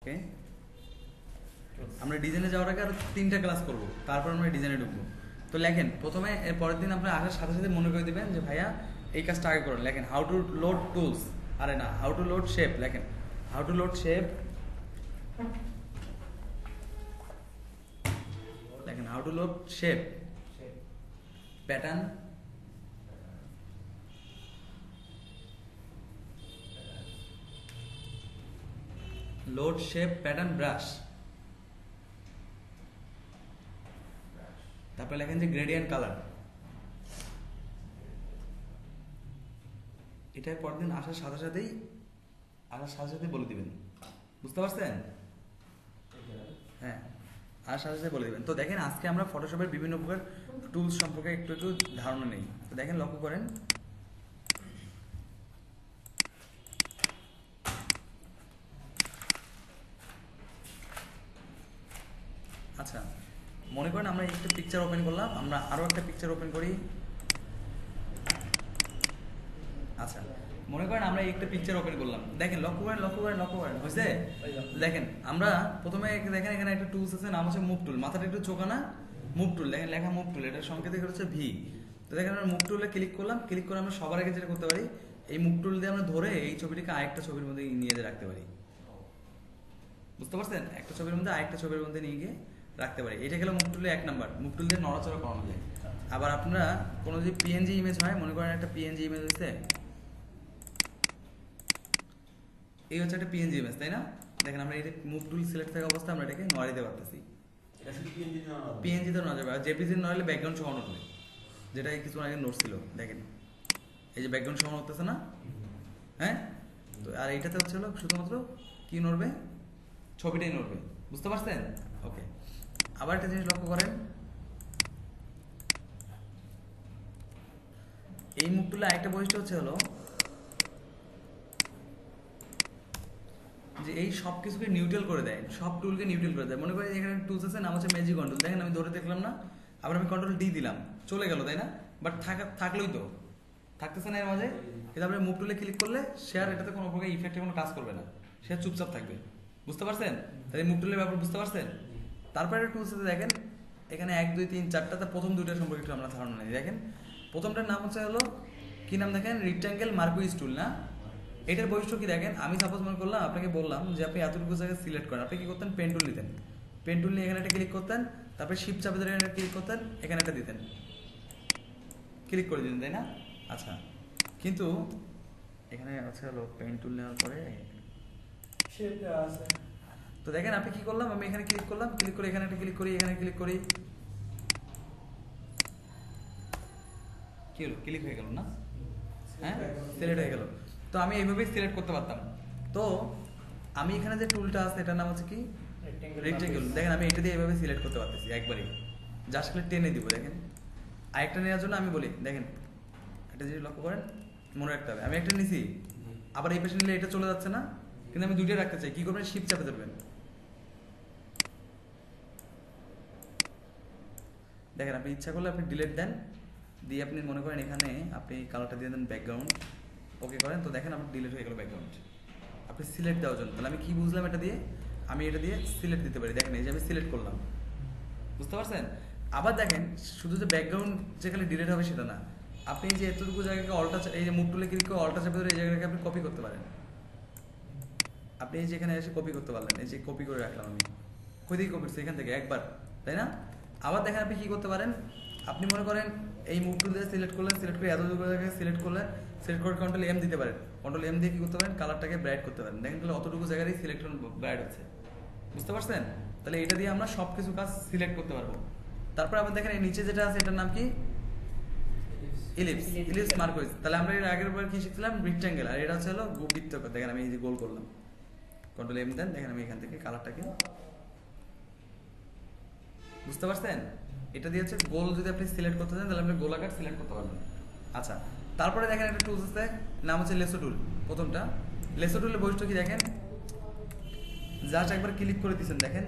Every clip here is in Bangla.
ওকে, আমরা ডিজাইনে যাওয়ার আগে আরো 3টা ক্লাস করব, তারপর আমরা ডিজাইনে ঢুকবো। তো লেখেন প্রথমে, এর পরের দিন আপনারা আসার সাথে সাথে মনে করে দিবেন যে ভাইয়া এই কাজটা আগে করুন। লেখেন হাউ টু লোড টুলস, আরে না, হাউ টু লোড শেপ। লেখেন হাউ টু লোড শেপ, লেখেন how to load shape pattern load shape pattern brush. তারপরে লেখেন যে গ্রেডিয়েন্ট কালার। এটার পরের দিন আসার সাথে সাথেই বলে দিবেন। বুঝতে পারছেন? হ্যাঁ, আর সাথে সাথে বলে দিবেন। তো দেখেন আজকে আমরা ফটোশপের বিভিন্ন প্রকার টুলস সম্পর্কে একটু ধারণা নেই। তো দেখেন, লক্ষ্য করেন, আচ্ছা মনে করেন আমরা একটা পিকচার ওপেন করলাম, আমরা আরো একটা পিকচার ওপেন করি। আচ্ছা মনে করেন আমরা একটা পিকচার ওপেন করলাম, দেখেন লক্ষ্য করেন হয়েছে? দেখেন আমরা প্রথমে দেখেন এখানে একটা টুলস আছে, নাম হচ্ছে মুভ টুল। মাথাটা একটু চোখা না? মুভ টুল, দেখেন লেখা মুভ টুল, এটার সংকেত হচ্ছে ভি। তো দেখেন আমরা মুভ টুলে ক্লিক করলাম, ক্লিক করে আমরা সবার আগে যেটা করতে পারি, এই মুভ টুল দিয়ে আমরা ধরে এই ছবিটিকে আরেকটা ছবির মধ্যে নিয়ে যেয়ে রাখতে পারি। বুঝতে পারছেন? একটা ছবির মধ্যে আরেকটা ছবির মধ্যে নিয়ে গিয়ে রাখতে পারি। এটা গেল মুভ টুলে 1 নাম্বার। মুভ টুল দিয়ে নড়াচড়া করানো যায়। আবার আপনারা কোনো যদি পিএনজি ইমেজ হয়, মনে করেন একটা পিএনজি ইমেজ হচ্ছে, এই হচ্ছে একটা পিএনজি ইমেজ, তাই না? দেখেন আমরা এটা মুভ টুল সিলেক্ট থাকা অবস্থায় আমরা এটাকে নড়াইতে পারতেছি। এটা শুধু পিএনজি না, পিএনজি তো নড়া যাবে, আর জেপিজি নড়ালে ব্যাকগ্রাউন্ড সহ নড়বে, যেটা কিছু আগে নড়ছিল। দেখেন এই যে ব্যাকগ্রাউন্ড সহ নড়তেছে না? হ্যাঁ, তো আর এইটাতে হচ্ছে হলো শুধুমাত্র কি নড়বে? ছবিটাই নড়বে। বুঝতে পারছেন? ওকে, আবার একটা জিনিস লক্ষ্য করেন, এই মুভ টুলে আরেকটা বৈশিষ্ট্য হচ্ছে হলো যে এই সব কিছুকে নিউট্রাল করে দেয়, সব টুলকে নিউট্রাল করে দেয়। মনে করেন এখানে টুলস আছে, নাম হচ্ছে ম্যাজিক কন্ট্রোল। দেখেন আমি ধরে দেখলাম না, আবার আমি কন্ট্রোল ডি দিলাম, চলে গেল, তাই না? বাট থাকলোই তো, থাকতেছে না এর মাঝে। কিন্তু আপনি মুভ টুলে ক্লিক করলে সে আর এটাতে কোনো প্রকার ইফেক্টে কোনো কাজ করবে না, সে চুপচাপ থাকবে। বুঝতে পারছেন? তাহলে মুভ টুলের ব্যাপার বুঝতে পারছেন? তারপরে টুলস আছে, দেখেন এখানে 1 2 3 4টাতে প্রথম দুইটা সম্পর্কে একটু আমরা ধারণা নেই। দেখেন প্রথমটার নাম হচ্ছে হলো কি নাম? দেখেন রেক্ট্যাঙ্গেল মার্কুইজ টুল না? এটার বৈশিষ্ট্য কি দেখেন, আমি সাপোজ মনে করলাম, আপনাকে বললাম যে আপনি এতটুকু জায়গায় সিলেক্ট করেন, আপনি কি করতেন? পেন টুল নিতেন, পেন টুল নিয়ে এখানে একটা ক্লিক করতেন, তারপরে শিফট চাপে ধরে এখানে ক্লিক করতেন, এখানে একটা দিতেন, ক্লিক করে দিতেন, তাই না? আচ্ছা, কিন্তু এখানে আছে হলো পেন টুল নেওয়ার পরে তো দেখেন আপনি কি করলাম, আমি এখানে ক্লিক করলাম, ক্লিক করে এখানে একটা ক্লিক করি, এখানে ক্লিক করি, কি হলো? ক্লিক হয়ে গেল না? হ্যাঁ, সিলেক্ট হয়ে গেল। তো আমি এইভাবেই সিলেক্ট করতে পারতাম। তো আমি এখানে যে টুলটা আছে এটার নাম হচ্ছে কি? রেক্ট্যাঙ্গেল। দেখেন আমি এটা দিয়ে এইভাবে সিলেক্ট করতে পারতেছি একবারই, জাস্ট করে টেনে দিব। দেখেন আরেকটা নেওয়ার জন্য আমি বলি, দেখেন একটা জিনিস লক্ষ্য করেন, মনে রাখতে হবে, আমি একটা নিছি, আবার এই পাশে নিলে এটা চলে যাচ্ছে না, কিন্তু আমি দুইটা রাখতে চাই। কি করবেন? শিফট চাপে ধরবেন। দেখেন আপনি ইচ্ছা করলে আপনি ডিলিট দেন, দিয়ে আপনি মনে করেন এখানে আপনি কালারটা দিয়ে দেন ব্যাকগ্রাউন্ড, ওকে করেন। তো দেখেন আপনার ডিলিট হয়ে গেল ব্যাকগ্রাউন্ড। আপনি সিলেক্ট দেওয়ার জন্য, তাহলে আমি কি বুঝলাম এটা দিয়ে? আমি এটা দিয়ে সিলেক্ট দিতে পারি। দেখেন এই যে আমি সিলেক্ট করলাম, বুঝতে পারছেন? আবার দেখেন শুধু যে ব্যাকগ্রাউন্ড যেখানে ডিলিট হবে সেটা না, আপনি যে এতটুকু জায়গাকে অল্টা, এই যে মুভ টুলে ক্লিক করে অল্টা চাপে ধরে এই জায়গাটাকে আপনি কপি করতে পারেন। আপনি এই যে এখানে এসে কপি করতে পারলেন, এই যে কপি করে রাখলাম আমি, কই দিকে কপি করছি? এখান থেকে একবার, তাই না? আবার দেখেন আপনি কি করতে পারেন, আপনি মনে করেন এই মুভ টুল দিয়ে সিলেক্ট করলেন, সিলেক্ট করে এতটুকু জায়গায় সিলেক্ট করলেন, সিলেক্ট করে কন্ট্রোল এম দিতে পারেন, কন্ট্রোল এম দিয়ে কি করতে পারেন? কালারটাকে ব্রাইট করতে পারেন। দেখেন তাহলে অতটুকু জায়গায় সিলেকশন ব্রাইট হচ্ছে। বুঝতে পারছেন? তাহলে এটা দিয়ে আমরা সব কিছু কাজ সিলেক্ট করতে পারবো। তারপর আবার দেখেন এই নিচে যেটা আছে এটার নাম কি? ইলিপস। Ellipse Marquis. তাহলে আমরা এর আগের বার কি শিখছিলাম? রেক্ট্যাঙ্গেল। আর এটা হচ্ছে হলো বৃত্ত। দেখেন আমি এই যে গোল করলাম, কন্ট্রোল এম দেন, দেখেন আমি এখান থেকে কালারটাকে, বুঝতে পারছেন? এটা দিয়ে হচ্ছে গোল, যদি আপনি সিলেক্ট করতে চান তাহলে আপনি গোলাকার সিলেক্ট করতে পারবেন। আচ্ছা, তারপরে দেখেন একটা টুলস আছে, নাম হচ্ছে লেসো টুল। প্রথমটা লেসো টুলের বৈশিষ্ট্য কি দেখেন, জাস্ট একবার ক্লিক করে দিচ্ছেন, দেখেন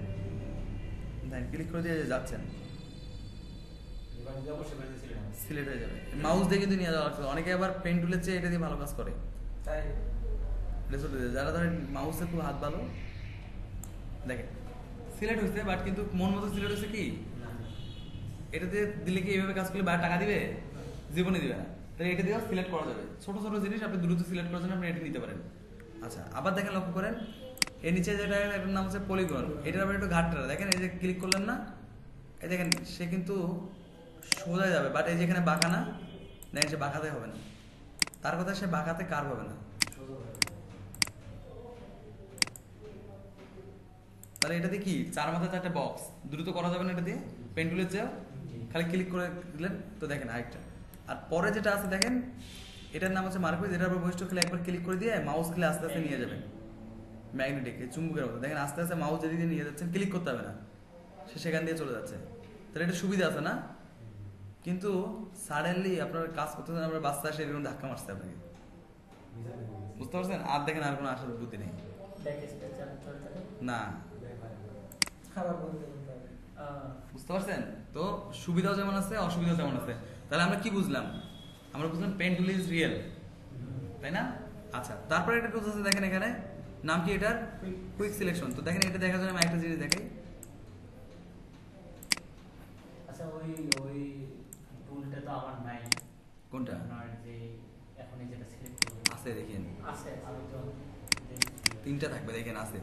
ক্লিক করে দিয়ে যাচ্ছেন, সিলেক্ট হয়ে যাবে। মাউস দিয়ে কিন্তু নিয়ে যাওয়া লাগছে। অনেকে আবার পেন টুলের চেয়ে এটা দিয়ে ভালো কাজ করে, তাই লেসো টুল। যারা ধরেন মাউসে খুব হাত ভালো, দেখেন সিলেক্ট হয়েছে, বাট কিন্তু মন মতো সিলেক্ট হয়েছে কি? এটাতে দিলে কি এইভাবে কাজ করলে টাকা দিবে? জীবনে দিবে না। তাহলে এটা দিয়েও সিলেক্ট করা যাবে। ছোট ছোট জিনিস আপনি দ্রুত সিলেক্ট করার জন্য আপনি এটা নিতে পারেন। আচ্ছা, আবার দেখেন, লক্ষ্য করেন এর নিচে যেটা, এটার নাম হচ্ছে পলিগন। এটার আবার একটু ঘাটটা দেখেন, এই যে ক্লিক করলেন না, এই দেখেন সে কিন্তু সোজা যাবে, বাট এই যে এখানে বাঁকা না, দেখেন সে বাঁকাতে হবে না। তার কথা সে বাঁকাতে কার্ভ হবে না। তাহলে এটা দিয়ে কি 4 মাথায় 4টা বক্স দ্রুত করা যাবে না এটা দিয়ে? পেন টুলের চেয়েও খালি ক্লিক করে দিলেন তো দেখেন আরেকটা। আর পরে যেটা আছে দেখেন, এটার নাম হচ্ছে মার্কুইজ। এটার উপর বৈশিষ্ট্য খেলে একবার ক্লিক করে দিয়ে মাউস খেলে আস্তে আস্তে নিয়ে যাবেন ম্যাগনেটিক চুম্বকের মতো। দেখেন আস্তে আস্তে মাউস যেদিকে নিয়ে যাচ্ছেন, ক্লিক করতে হবে না, সে সেখান দিয়ে চলে যাচ্ছে। তাহলে এটা সুবিধা আছে না? কিন্তু সাডেনলি আপনার কাজ করতে আপনার বাচ্চা আসে এরকম ধাক্কা মারছে আপনাকে, বুঝতে পারছেন? আর দেখেন আর কোনো আসার বুদ্ধি নেই না, বুঝতে পারছেন? তো সুবিধাও যেমন আছে, অসুবিধাও যেমন আছে। তাহলে আমরা কি বুঝলাম? আমরা বুঝলাম পেন টুল ইজ রিয়েল, তাই না? আচ্ছা, তারপরে একটা টুলস আছে দেখেন এখানে, নাম কি এটার? Quick selection. তো দেখেন এটা দেখার জন্য আমি একটা জিনিস দেখাই। আচ্ছা, ওই টুলটা তো আমার নাই। কোনটা? আপনার যে এখন এই যেটা সিলেক্ট করব আছে দেখেন, আছে, আমি তো 3টা থাকবে দেখেন, আছে।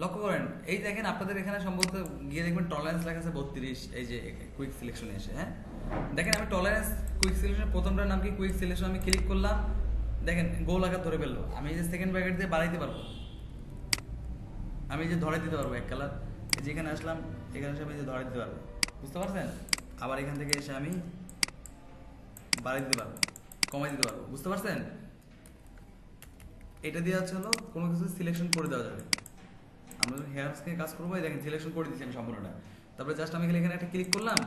লক্ষ্য করেন, এই দেখেন আপনাদের এখানে সম্ভবত গিয়ে দেখবেন টলারেন্স লেখা আছে 32, এই যে কুইক সিলেকশনে এসে। হ্যাঁ, দেখেন আমি টলারেন্স কুইক সিলেকশন প্রথমটার নাম কি কুইক সিলেকশন, আমি ক্লিক করলাম, দেখেন গোল আকার ধরে ফেললো। আমি এই যে সেকেন্ড ব্র্যাকেট দিয়ে বাড়াইতে পারবো, আমি এই যে ধরে দিতে পারবো এক কালার, যেখানে আসলাম এখানে এসে আমি যে ধরে দিতে পারবো, বুঝতে পারছেন? আবার এখান থেকে এসে আমি বাড়াই দিতে পারবো, কমাই দিতে পারবো, বুঝতে পারছেন? এটা দিয়ে হচ্ছে হলো কোনো কিছু সিলেকশন করে দেওয়া যাবে। আমরা যখন হেয়ার স্ক্রিনে কাজ করবো, দেখেন সিলেকশন করে দিচ্ছি আমি সম্পূর্ণটা। তারপরে জাস্ট আমি এখানে একটা ক্লিক করলাম,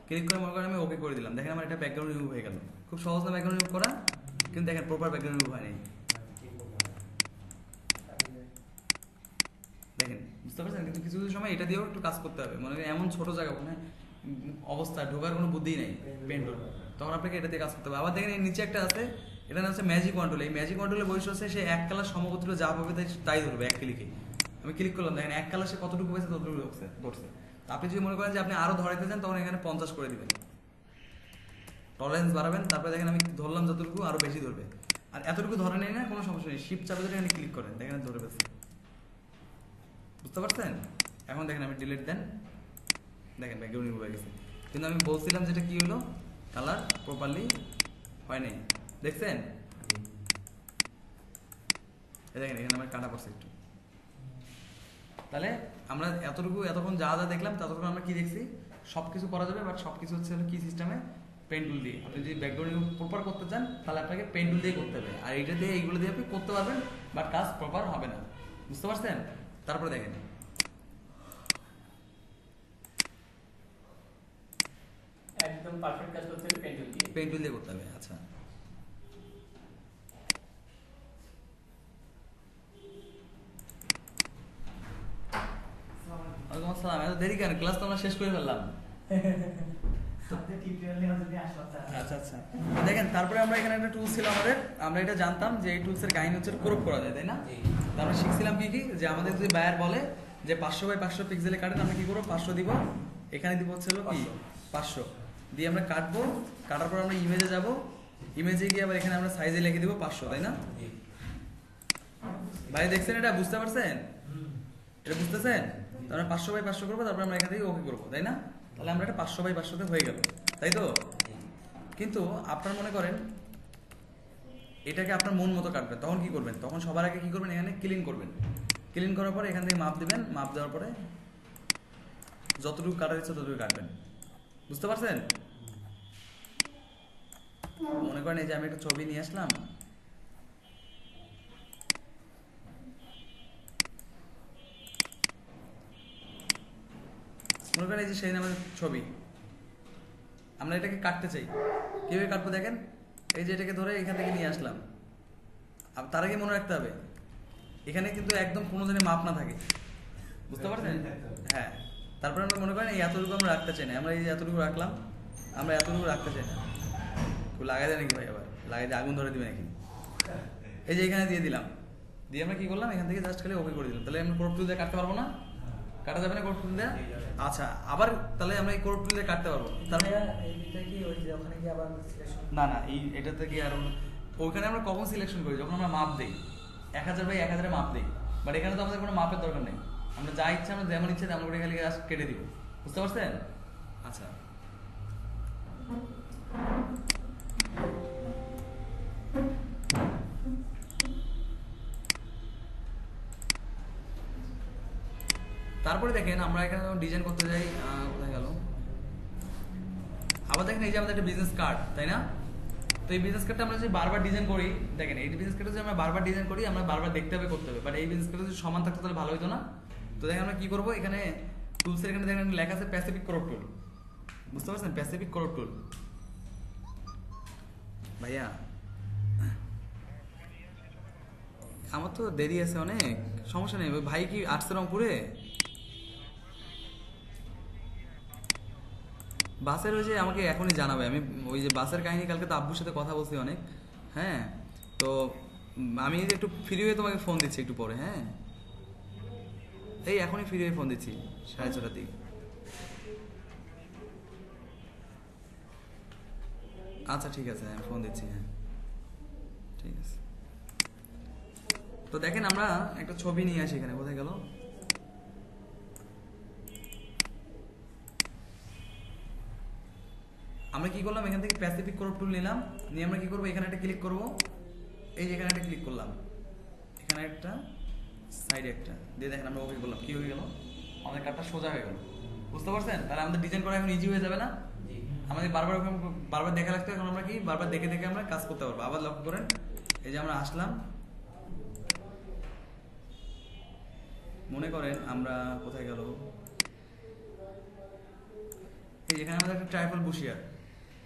ক্লিক করে মনে করেন আমি ওকে করে দিলাম। দেখেন আমার এটা ব্যাকগ্রাউন্ড রিমুভ হয়ে গেল। খুব সহজ না ব্যাকগ্রাউন্ড রিমুভ করা? কিন্তু দেখেন প্রপার ব্যাকগ্রাউন্ড রিমুভ হয়নি। দেখেন, বুঝতে পারছেন? কিন্তু কিছু কিছু সময় এটা দিয়েও একটু কাজ করতে হবে। মনে করেন এমন ছোট জায়গা মানে অবস্থা ঢোকার কোনো বুদ্ধি নেই পেন টুল, তখন আপনাকে এটা দিয়ে কাজ করতে হবে। আবার দেখেন এর নিচে একটা আছে, এটা নাম হচ্ছে ম্যাজিক কন্ট্রোল। এই ম্যাজিক কন্ট্রোলের বৈশিষ্ট্য হচ্ছে সে এক কালার সমগোত্র যা পাবে তাই ধরবে এক ক্লিকে। আমি ক্লিক করলাম, দেখেন এক কালার সে কতটুকু পেয়েছে ততটুকু ধরছে। আপনি যদি মনে করেন যে আপনি আরো ধরাইতে চান, তখন এখানে 50 করে দিবেন, টলারেন্স বাড়াবেন। তারপরে দেখেন আমি ধরলাম যতটুকু, আরো বেশি ধরবে। আর এতটুকু ধরে নেই না, কোনো সমস্যা নেই, শিফট চাপে ধরে এখানে ক্লিক করেন, দেখেন ধরে ফেলছে, বুঝতে পারছেন? এখন দেখেন আমি ডিলিট দেন, দেখেন ব্যাকগ্রাউন্ড রিমুভ হয়ে গেছে। কিন্তু আমি বলছিলাম যেটা কি হলো, কালার প্রপারলি হয় নাই, দেখছেন? দেখেন এখানে আমার কাটা পড়ছে একটু। তাহলে আমরা এতক্ষণ যা যা দেখলাম ততক্ষণ আমরা কি দেখছি? সবকিছু করা যাবে, বাট সবকিছু হচ্ছে কি সিস্টেমে? পেন টুল দিয়ে। আপনি যদি ব্যাকগ্রাউন্ড প্রপার করতে চান, তাহলে আপনাকে পেন টুল দিয়ে করতে হবে। আর এইটা দিয়ে এইগুলো দিয়ে আপনি করতে পারবেন, বাট কাজ প্রপার হবে না, বুঝতে পারছেন? তারপরে দেখেন একদম পারফেক্ট কাজ করতে হবে পেন টুল দিয়ে। পেন টুল দিয়ে করতে হবে। আচ্ছা, ওয়ালাইকুম আসসালাম। এত দেরি কেন? ক্লাস তো আমরা শেষ করে ফেললাম। আচ্ছা আচ্ছা, দেখেন তারপরে আমরা এখানে একটা টুলস ছিল আমাদের, আমরা এটা জানতাম যে এই টুলসের কাহিনী হচ্ছে ক্রপ করা যায়, তাই না? আমরা শিখছিলাম কি কি, যে আমাদের যদি বায়ার বলে যে 500 বাই 500 পিক্সেলে কাটেন, আমরা কি করবো? 500 দিব, এখানে দিব হচ্ছে হলো কি 500 দিয়ে আমরা কাটবো। কাটার পর আমরা ইমেজে যাব, ইমেজে গিয়ে আবার এখানে আমরা সাইজে লিখে দিব 500, তাই না? ভাই দেখছেন এটা? বুঝতে পারছেন? এটা বুঝতেছেন? আমরা 500 বাই 500 করবো, তারপর আমরা এখান থেকে ওকে করবো, তাই না? তাহলে আমরা এটা 500 বাই 500 হয়ে গেল, তাই তো? কিন্তু আপনার মনে করেন এটাকে আপনার মন মতো কাটবেন, তখন কি করবেন? তখন সবার আগে কি করবেন? এখানে ক্লিন করবেন। ক্লিন করার পরে এখান থেকে মাপ দিবেন, মাপ দেওয়ার পরে যতটুকু কাটার ইচ্ছে ততটুকু কাটবেন, বুঝতে পারছেন? মনে করেন এই যে আমি একটা ছবি নিয়ে আসলাম, মনে করেন এই যে সেই নামের ছবি, আমরা এটাকে কাটতে চাই। কিভাবে কাটবো দেখেন, এই যে এটাকে ধরে এখান থেকে নিয়ে আসলাম। তার আগে মনে রাখতে হবে এখানে কিন্তু একদম কোনো জায়গায় মাপ না থাকে, বুঝতে পারছেন? হ্যাঁ, তারপরে আমরা মনে করেন এই এতটুকু আমরা রাখতে চাই না, আমরা এই যে এতটুকু রাখলাম, আমরা এতটুকু রাখতে চাই না। লাগাই দেয় নাকি ভাই? আবার লাগাই দিয়ে আগুন ধরে দিবে নাকি? এই যে এখানে দিয়ে দিলাম, দিয়ে আমরা কি করলাম এখান থেকে জাস্ট খালি ওকে করে দিলাম। তাহলে আমরা কোড টুল দিয়ে কাটতে পারবো না? কাটা যাবে না কোড টুল দিয়ে? আচ্ছা আবার তাহলে আমরা এই কোড টুল দিয়ে কাটতে পারবো। তাহলে এইটা কি ওই যে ওখানে কি আবার সিলেকশন? না না, এই এটাতে কি আর ওইখানে আমরা কখন সিলেকশন করি? যখন আমরা মাপ দেই 1000 বাই 1000 এ মাপ দেই। বাট এখানে তো আমাদের কোনো মাপের দরকার নেই, আমরা যা ইচ্ছা আমরা যেমন ইচ্ছে তেমন করে খালি জাস্ট কেটে দিব। বুঝতে পারছেন? আচ্ছা তারপরে দেখেন আমরা এখানে যখন ডিজাইন করতে যাই, কোথায় গেল, আবার দেখেন এই যে আমাদের একটা বিজনেস কার্ড, তাই না? তো এই বিজনেস কার্ডটা আমরা যদি বারবার ডিজাইন করি, দেখেন এই বিজনেস কার্ডটা যদি আমরা বারবার ডিজাইন করি, আমরা বারবার দেখতে হবে, করতে হবে। বাট এই বিজনেস কার্ডটা যদি সমান থাকতো তাহলে ভালো হতো না? তো দেখেন আমরা কি করবো, এখানে টুলসের এখানে দেখেন লেখা আছে প্যাসিফিক ক্রপ টুল। বুঝতে পারছেন? প্যাসিফিক ক্রপ টুল। ভাইয়া আমার তো দেরি আছে অনেক, সমস্যা নেই। ওই ভাই কি আসছে রংপুরে? বাসের ওই যে আমাকে এখনই জানাবে, আমি ওই যে বাসের কাহিনী কালকে তো আব্বুর সাথে কথা বলছি অনেক। হ্যাঁ তো আমি একটু ফ্রি হয়ে তোমাকে ফোন দিচ্ছি একটু পরে। হ্যাঁ এই এখনই ফ্রি হয়ে ফোন দিচ্ছি 6:30টার দিকে। আচ্ছা ঠিক আছে, আমি ফোন দিচ্ছি। হ্যাঁ ঠিক আছে। তো দেখেন আমরা একটা ছবি নিয়ে আসি এখানে, কোথায় গেল, আমরা কি করলাম এখান থেকে প্যাসিফিক ক্রপ টুল নিলাম, নিয়ে আমরা কি করবো এখানে একটা ক্লিক করব, এই যে এখানে একটা ক্লিক করলাম, এখানে একটা সাইডে একটা দিয়ে দেখেন আমরা ওকে করলাম, কি হয়ে গেল, আমাদের কার্ডটা সোজা হয়ে গেল। বুঝতে পারছেন? তাহলে আমাদের ডিজাইন করা এখন ইজি হয়ে যাবে না? আমাদের বারবার বারবার দেখা লাগতো, এখন আমরা কি বারবার দেখে দেখে আমরা কাজ করতে পারবো। আবার লক্ষ্য করেন এই যে আমরা আসলাম, মনে করেন আমরা কোথায় গেল, এই যেখানে আমাদের একটা ট্রাইফল বুশিয়ার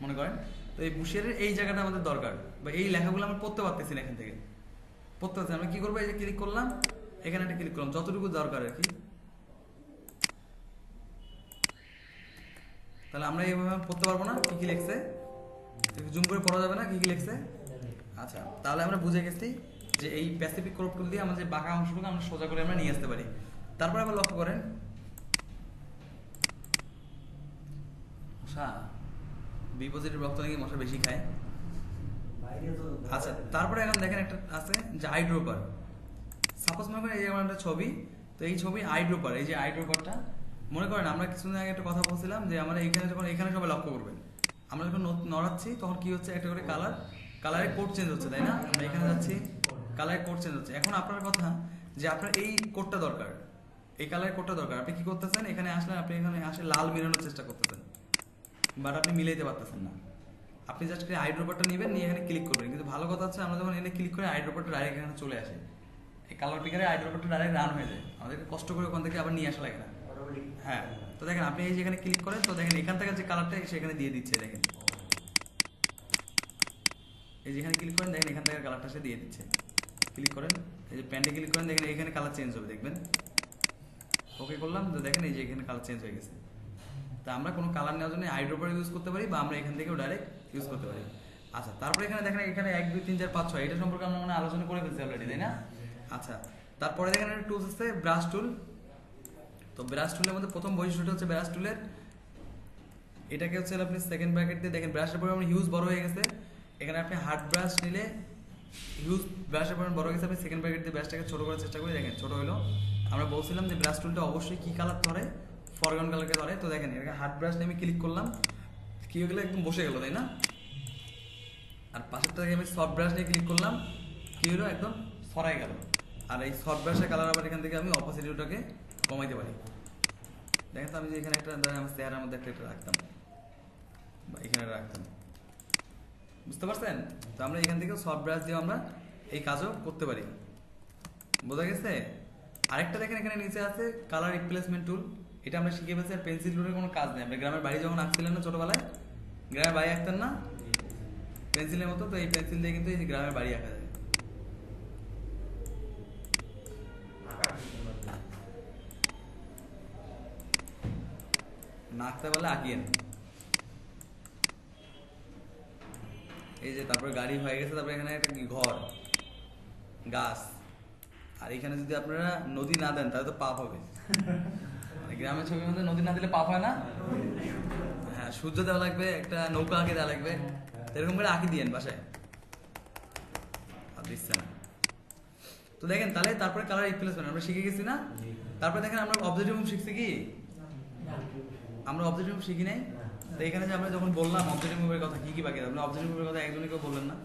মনে করেন, তো এই বুশিয়ারের এই জায়গাটা আমাদের দরকার, বা এই লেখাগুলো আমরা পড়তে পারতেছি না এখান থেকে, পড়তে পারছি। আমরা কি করবো, এই যে ক্লিক করলাম, এখানে একটা ক্লিক করলাম, যতটুকু দরকার আর কি। তাহলে আমরা এইভাবে পড়তে পারবো না কি কি লিখছে, জুম করে পড়া যাবে না কি কি লিখছে। আচ্ছা তাহলে আমরা বুঝে গেছি যে এই প্যাসিফিক ক্রপ টুল দিয়ে আমাদের বাঁকা অংশটুকু আমরা সোজা করে আমরা নিয়ে আসতে পারি। তারপর আবার লক্ষ্য করেন মশা, বি পজিটিভ রক্ত নাকি মশা বেশি খায়। আচ্ছা তারপরে এখন দেখেন একটা আছে যে আই ড্রপার। সাপোজ মনে করেন এই যে আমার একটা ছবি, তো এই ছবি আই ড্রপার, এই যে আই ড্রপারটা মনে করেন আমরা কিছুদিন আগে একটা কথা বলছিলাম যে আমরা এখানে যখন এখানে সবাই লক্ষ্য করবেন, আমরা যখন নড়াচ্ছি তখন কি হচ্ছে, একটা করে কালারের কোড চেঞ্জ হচ্ছে, তাই না? আমরা এখানে যাচ্ছি, কালারের কোড চেঞ্জ হচ্ছে। এখন আপনার কথা যে আপনার এই কোডটা দরকার, এই কালারের কোডটা দরকার, আপনি কি করতেছেন, এখানে আসলে আপনি এখানে আসে লাল মেলানোর চেষ্টা করতেছেন, বাট আপনি মিলাইতে পারতেছেন না। আপনি জাস্ট আই ড্রপারটা নেবেন, নিয়ে এখানে ক্লিক করবেন। কিন্তু ভালো কথা হচ্ছে আমরা যখন এখানে ক্লিক করে আই ড্রপারটা ডাইরেক্ট এখানে চলে আসে, এই কালার পিকারে আই ড্রপারটা ডাইরেক্ট রান হয়ে যায়, আমাদেরকে কষ্ট করে ওখান থেকে আবার নিয়ে আসা লাগে না। হ্যাঁ তো দেখেন আপনি এই যেখানে ক্লিক করেন, তো দেখেন এখান থেকে যে কালারটা সেখানে দিয়ে দিচ্ছে, দেখেন এই যেখানে ক্লিক করেন দেখেন এখান থেকে কালারটা সে দিয়ে দিচ্ছে। ক্লিক করেন, এই যে প্যান্টে ক্লিক করেন, দেখেন এখানে কালার চেঞ্জ হবে, দেখবেন। ওকে করলাম তো দেখেন এই যে এখানে কালার চেঞ্জ হয়ে গেছে। তা আমরা কোনো কালার নেওয়ার জন্য আই ড্রপার ইউজ করতে পারি, বা আমরা এখান থেকেও ডাইরেক্ট ইউজ করতে পারি। আচ্ছা তারপরে এখানে দেখেন এখানে 1 2 3 4 5 6 এটা সম্পর্কে আমরা মানে আলোচনা করে ফেলছি অলরেডি, তাই না? আচ্ছা তারপরে দেখেন একটা টুলস আছে ব্রাশ টুল। তো ব্রাশ টুলের মধ্যে প্রথম বৈশিষ্ট্যটা হচ্ছে ব্রাশ টুলের এটাকে হচ্ছে আপনি সেকেন্ড ব্র্যাকেট দিয়ে দেখেন ব্রাশের পরিমাণ হিউজ বড় হয়ে গেছে। এখানে আপনি হার্ড ব্রাশ নিলে হিউজ ব্রাশের পরিমাণ বড় হয়ে গেছে, আপনি সেকেন্ড ব্র্যাকেট দিয়ে ব্রাশটাকে ছোট করার চেষ্টা করি, দেখেন ছোট হলো। আমরা বলছিলাম যে ব্রাশ টুলটা অবশ্যই কি কালার ধরে, ফরগ্রাউন্ড কালারকে ধরে। তো দেখেন এখানে হার্ড ব্রাশ নিয়ে আমি ক্লিক করলাম, কি হয়ে গেলো, একদম বসে গেল, তাই না? আর পাশেরটা থেকে আমি সফট ব্রাশ নিয়ে ক্লিক করলাম, কি হলো, একদম সরাই গেল। আর এই সফট ব্রাশের কালার আবার এখান থেকে আমি অপোসিটিটাকে কমাইতে পারি। দেখেন তো আমি যে এখানে একটা আমার চেহারার মধ্যে একটা রাখতাম, বা এখানে রাখতাম, বুঝতে পারছেন? তো আমরা এখান থেকে সফট ব্রাশ দিয়ে আমরা এই কাজও করতে পারি। বোঝা গেছে? আরেকটা দেখেন এখানে নিচে আছে কালার রিপ্লেসমেন্ট টুল। এটা আমরা শিখে ফেলছি, আর পেন্সিল টুলের কোনো কাজ নেই। আমরা গ্রামের বাড়ি যখন আঁকছিলেন না ছোটবেলায়, গ্রামের বাড়ি আঁকতেন না পেন্সিলের মতো, তো এই পেন্সিল দিয়ে কিন্তু এই গ্রামের বাড়ি আঁকা যায়। না আঁকতে পারলে আঁকিয়েন। এই যে তারপরে গাড়ি হয়ে গেছে, তারপরে এখানে একটা কি ঘর, গাছ, আর এখানে যদি আপনারা নদী না দেন তাহলে তো পাপ হবে। মানে গ্রামের ছবির মধ্যে নদী না দিলে পাপ হয় না? হ্যাঁ, সূর্য দেওয়া লাগবে, একটা নৌকা আঁকে দেওয়া লাগবে, এরকম করে আঁকি দিয়েন বাসায়। আর দিচ্ছে না তো দেখেন, তাহলে তারপরে কালার রিপ্লেসমেন্ট আমরা শিখে গেছি না? তারপরে দেখেন আমরা অবজেক্টিভ মুভ শিখছি কি? আমরা অবজেক্টিভ মুভ শিখি নাই। তো এখানে যে আমরা যখন বললাম অবজেক্টিভ মুভের কথা, কি কি বাকি আছে? অবজেক্টিভ মুভের কথা একজনই কেউ বললেন না?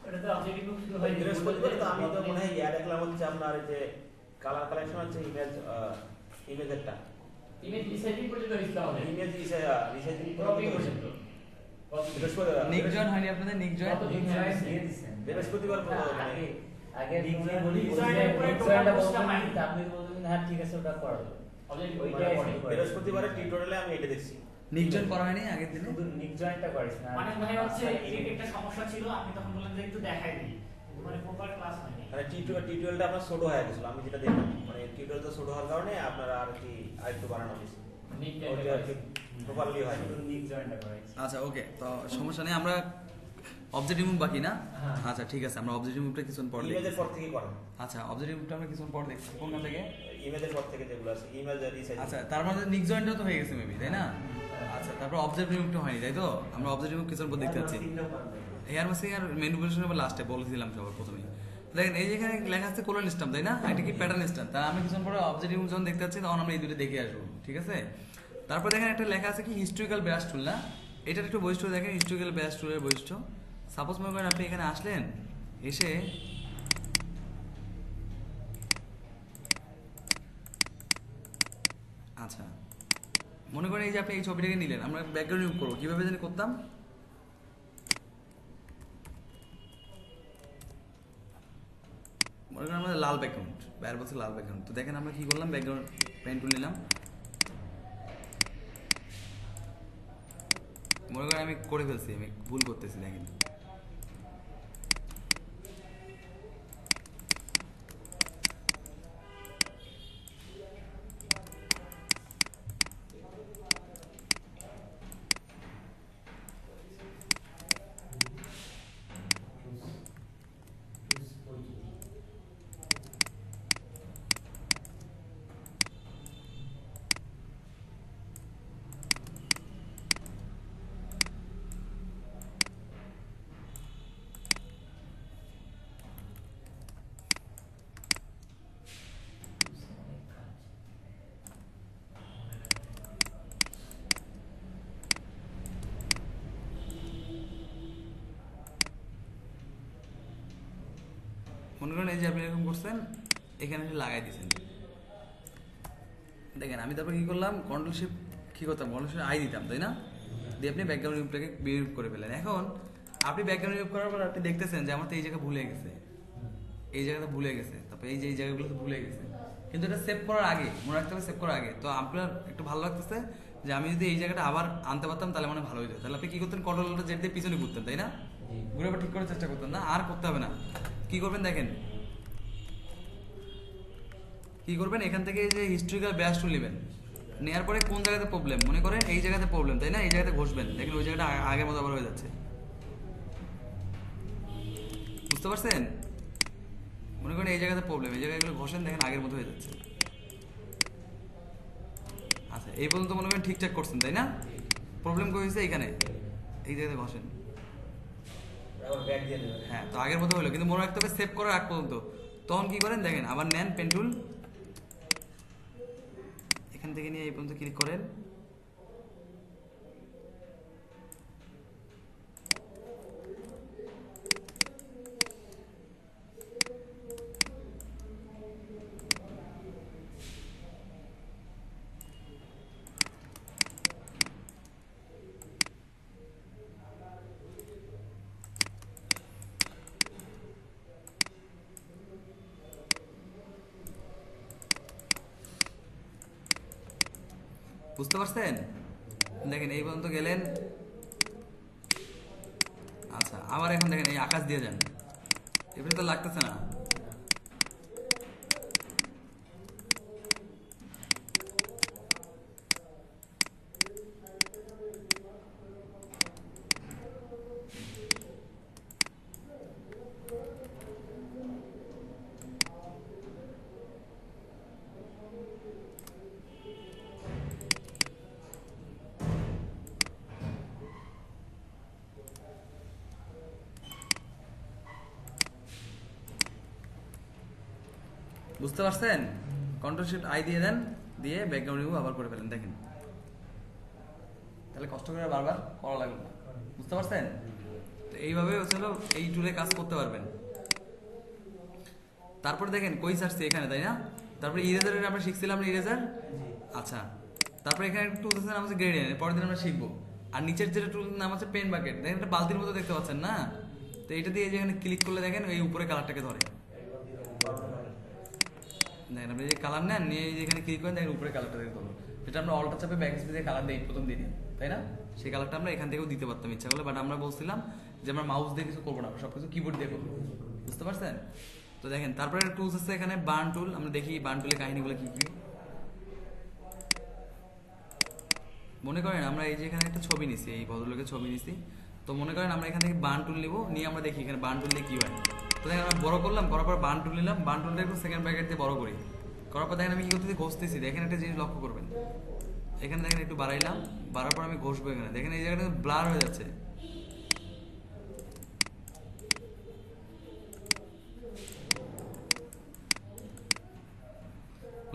এটা তো অবজেক্টিভ মুভ শুরু হয় বৃহস্পতিবার তো আমি তো মনে হয় ইয়া দেখলাম হচ্ছে আপনার এই যে কালার কালেকশন হচ্ছে ইমেজেরটা ইমেজ রিসাইজিং পর্যন্ত হইছিল আমাদের। ইমেজ রিসাইজিং ক্রপিং পর্যন্ত। বৃহস্পতিবার নিক জয়েন হয়নি আপনাদের? নিক জয়েন বৃহস্পতিবার আগে আগে নিক তুমি জয়েন বলি জয়েনের যে পরে জয়েনটা টোটাল বলতে পারি আপনি বলবেন হ্যাঁ ঠিক আছে ওটা করো। ওইটাই বৃহস্পতিবারের টিউটোরিয়ালে আমি এটা দেখছি। নিক জয়েন করা হয়নি আগের দিনে? শুধু নিক জয়েন্টটা করিস না মানে ভাই হচ্ছে এর একটা সমস্যা ছিল, আপনি তখন বললেন যে একটু দেখাই দিই, মানে প্রপার ক্লাস হয়নি। মানে টিউটোরিয়ালটা আপনার ছোট হয়ে গেছিল, আমি যেটা দেখলাম মানে টিউটোরিয়ালটা ছোট হওয়ার কারণে আপনারা আর কি আরেকটু বানানো হয়েছে, নিক ওইটা আর কি প্রপারলি হয় শুধু নিক জয়েন্টটা করিস। আচ্ছা ওকে, তো সমস্যা নেই। আমরা অবজেক্টিভ মুভ বাকি না? হ্যাঁ। আচ্ছা ঠিক আছে, আমরা অবজেক্টিভ মুভটা কিছুক্ষণ পর দেখি। ইমেজের পর থেকে করেন। আচ্ছা অবজেক্টিভ মুভটা আমরা কিছুক্ষণ পর দেখছি। কোনটা থেকে? ইমেজের পর থেকে যেগুলো আছে ইমেজ রিসাইজিং। আচ্ছা তার মানে নিক জয়েন্টটা তো হয়ে গেছে মেবি, তাই না? আচ্ছা তারপর অবজেক্টিভ মুভটা হয়নি, তাই তো? আমরা অবজেক্টিভ মুভ কিছুক্ষণ পর দেখতে পাচ্ছি। এয়ার মাসে আর ম্যানিপুলেশন আবার লাস্টে বলেছিলাম সবার প্রথমেই। দেখেন এই যেখানে লেখা আছে কোলন সিস্টেম, তাই না? এটা কি প্যাটার্ন সিস্টেম? তা আমি কিছুক্ষণ পরে অবজেক্টিভ মুভ যখন দেখতে পাচ্ছি তখন আমরা এই দুটো দেখে আসবো, ঠিক আছে? তারপর দেখেন একটা লেখা আছে কি হিস্টোরিক্যাল ব্রাশ টুল, না? এটার একটু বৈশিষ্ট্য দেখেন, হিস্টোরিক্যাল ব্রাশ টুলের বৈশিষ্ট্য। সাপোজ মনে করেন আপনি এখানে আসলেন, এসে আচ্ছা মনে করেন এই যে আপনি এই ছবিটাকে নিলেন, আমরা ব্যাকগ্রাউন্ড রিমুভ করবো, কিভাবে জানি করতাম? মনে করেন আমাদের লাল ব্যাকগ্রাউন্ড, বাইরে বলছে লাল ব্যাকগ্রাউন্ড। তো দেখেন আমরা কি করলাম, ব্যাকগ্রাউন্ড পেন টুল নিলাম। মনে করেন আমি করে ফেলছি, আমি ভুল করতেছি, দেখেন মনে করেন এই যে আপনি এরকম করছেন, এখানে এসে লাগাই দিয়েছেন। দেখেন আমি তারপর কি করলাম, কন্ট্রোল শিফট কি করতাম, কন্ট্রোল শিফট আই দিতাম, তাই না? দিয়ে আপনি ব্যাকগ্রাউন্ড রিমুভটাকে রিমুভ করে ফেলেন। এখন আপনি ব্যাকগ্রাউন্ড রিমুভ করার পর আপনি দেখতেছেন যে আমার তো এই জায়গা ভুলে গেছে, এই জায়গাটা ভুলে গেছে, তারপর এই যে এই জায়গাগুলো তো ভুলে গেছে। কিন্তু এটা সেভ করার আগে মনে রাখতে হবে, সেভ করার আগে। তো আপনার একটু ভালো লাগতেছে যে আমি যদি এই জায়গাটা আবার আনতে পারতাম তাহলে মানে ভালো হতো। তাহলে আপনি কি করতেন, কন্ট্রোলটা জেড দিয়ে পিছনে ঘুরতেন, তাই না? ঘুরে আবার ঠিক করার চেষ্টা করতেন না, আর করতে হবে না। কি করবেন দেখেন, কি করবেন, এখান থেকে যে হিস্ট্রিক্যাল ব্রাশ টুল নেবেন, নেওয়ার পরে কোন জায়গাতে প্রবলেম, মনে করেন এই জায়গাতে প্রবলেম, তাই না? এই জায়গাতে ঘষবেন, দেখেন ওই জায়গাটা আগের মতো আবার হয়ে যাচ্ছে। বুঝতে পারছেন? মনে করেন এই জায়গাতে প্রবলেম, এই জায়গাগুলো ঘষেন, দেখেন আগের মতো হয়ে যাচ্ছে। আচ্ছা এই পর্যন্ত মনে করেন ঠিকঠাক করছেন, তাই না? প্রবলেম কই হয়েছে এইখানে, এই জায়গাতে ঘষেন। হ্যাঁ তো আগের মতো হলো, কিন্তু মনে রাখতে হবে সেভ করার আগ পর্যন্ত। তখন কি করেন দেখেন, আবার নেন পেন টুল, এখান থেকে নিয়ে এই পর্যন্ত ক্লিক করেন। বুঝতে পারছেন? দেখেন এই পর্যন্ত গেলেন। আচ্ছা আবার এখন দেখেন এই আকাশ দিয়ে যান, এবারে তো লাগতেছে না। বুঝতে পারছেন? কন্ট্রোল শিফট আই দিয়ে দেন, দিয়ে ব্যাকগ্রাউন্ড রিমুভ আবার করে ফেলেন, দেখেন তাহলে কষ্ট করে বারবার করা লাগবে না। বুঝতে পারছেন? তো এইভাবে হচ্ছিল এই টুলে কাজ করতে পারবেন। তারপর দেখেন কই সারছি এখানে, তাই না? তারপরে ইরেজারের আমরা শিখছিলাম না, ইরেজার। আচ্ছা, তারপরে এখানে একটা টুল নাম আছে গ্রেডিয়েন্ট, পরের দিন আমরা শিখবো। আর নিচের যেটা টুল নাম আছে পেন বাকেট, দেখেন একটা বালতির মতো দেখতে পাচ্ছেন না? তো এটা দিয়ে যেখানে ক্লিক করলে দেখেন এই উপরে কালারটাকে ধরে, দেখেন আপনি যে কালার নেন নিয়ে যেখানে ক্লিক করেন দেখেন উপরে কালারটা দেখতে পাবো, যেটা আমরা অল্টা চাপে ব্যাক স্পেসে কালার দিই প্রথম দিনে, তাই না? সেই কালারটা আমরা এখান থেকেও দিতে পারতাম ইচ্ছা করলে, বাট আমরা বলছিলাম যে আমরা মাউস দিয়ে কিছু করবো না, আমরা সবকিছু কিবোর্ড দিয়ে করবো। বুঝতে পারছেন? তো দেখেন তারপরে একটা টুলস আছে এখানে বার্ন টুল, আমরা দেখি বার্ন টুলের কাহিনীগুলো কি কি। মনে করেন আমরা এই যে এখানে একটা ছবি নিছি, এই ভদ্রলোকের ছবি নিছি, তো মনে করেন আমরা এখান থেকে বার্ন টুল নিবো, নিয়ে আমরা দেখি এখানে বার্ন টুল দিয়ে কি হয়। তো দেখেন আমরা বড় করলাম, করার পর বার্ন টুল নিলাম, বার্ন টুলটা একটু সেকেন্ড ব্র্যাকেট দিয়ে বড় করি, করার পর দেখেন আমি কি করতেছি, ঘষতেছি। দেখেন একটা জিনিস লক্ষ্য করবেন, এখানে দেখেন একটু বাড়াইলাম, বাড়ার পর আমি ঘষবো, এখানে দেখেন এই জায়গাটা ব্লার হয়ে যাচ্ছে।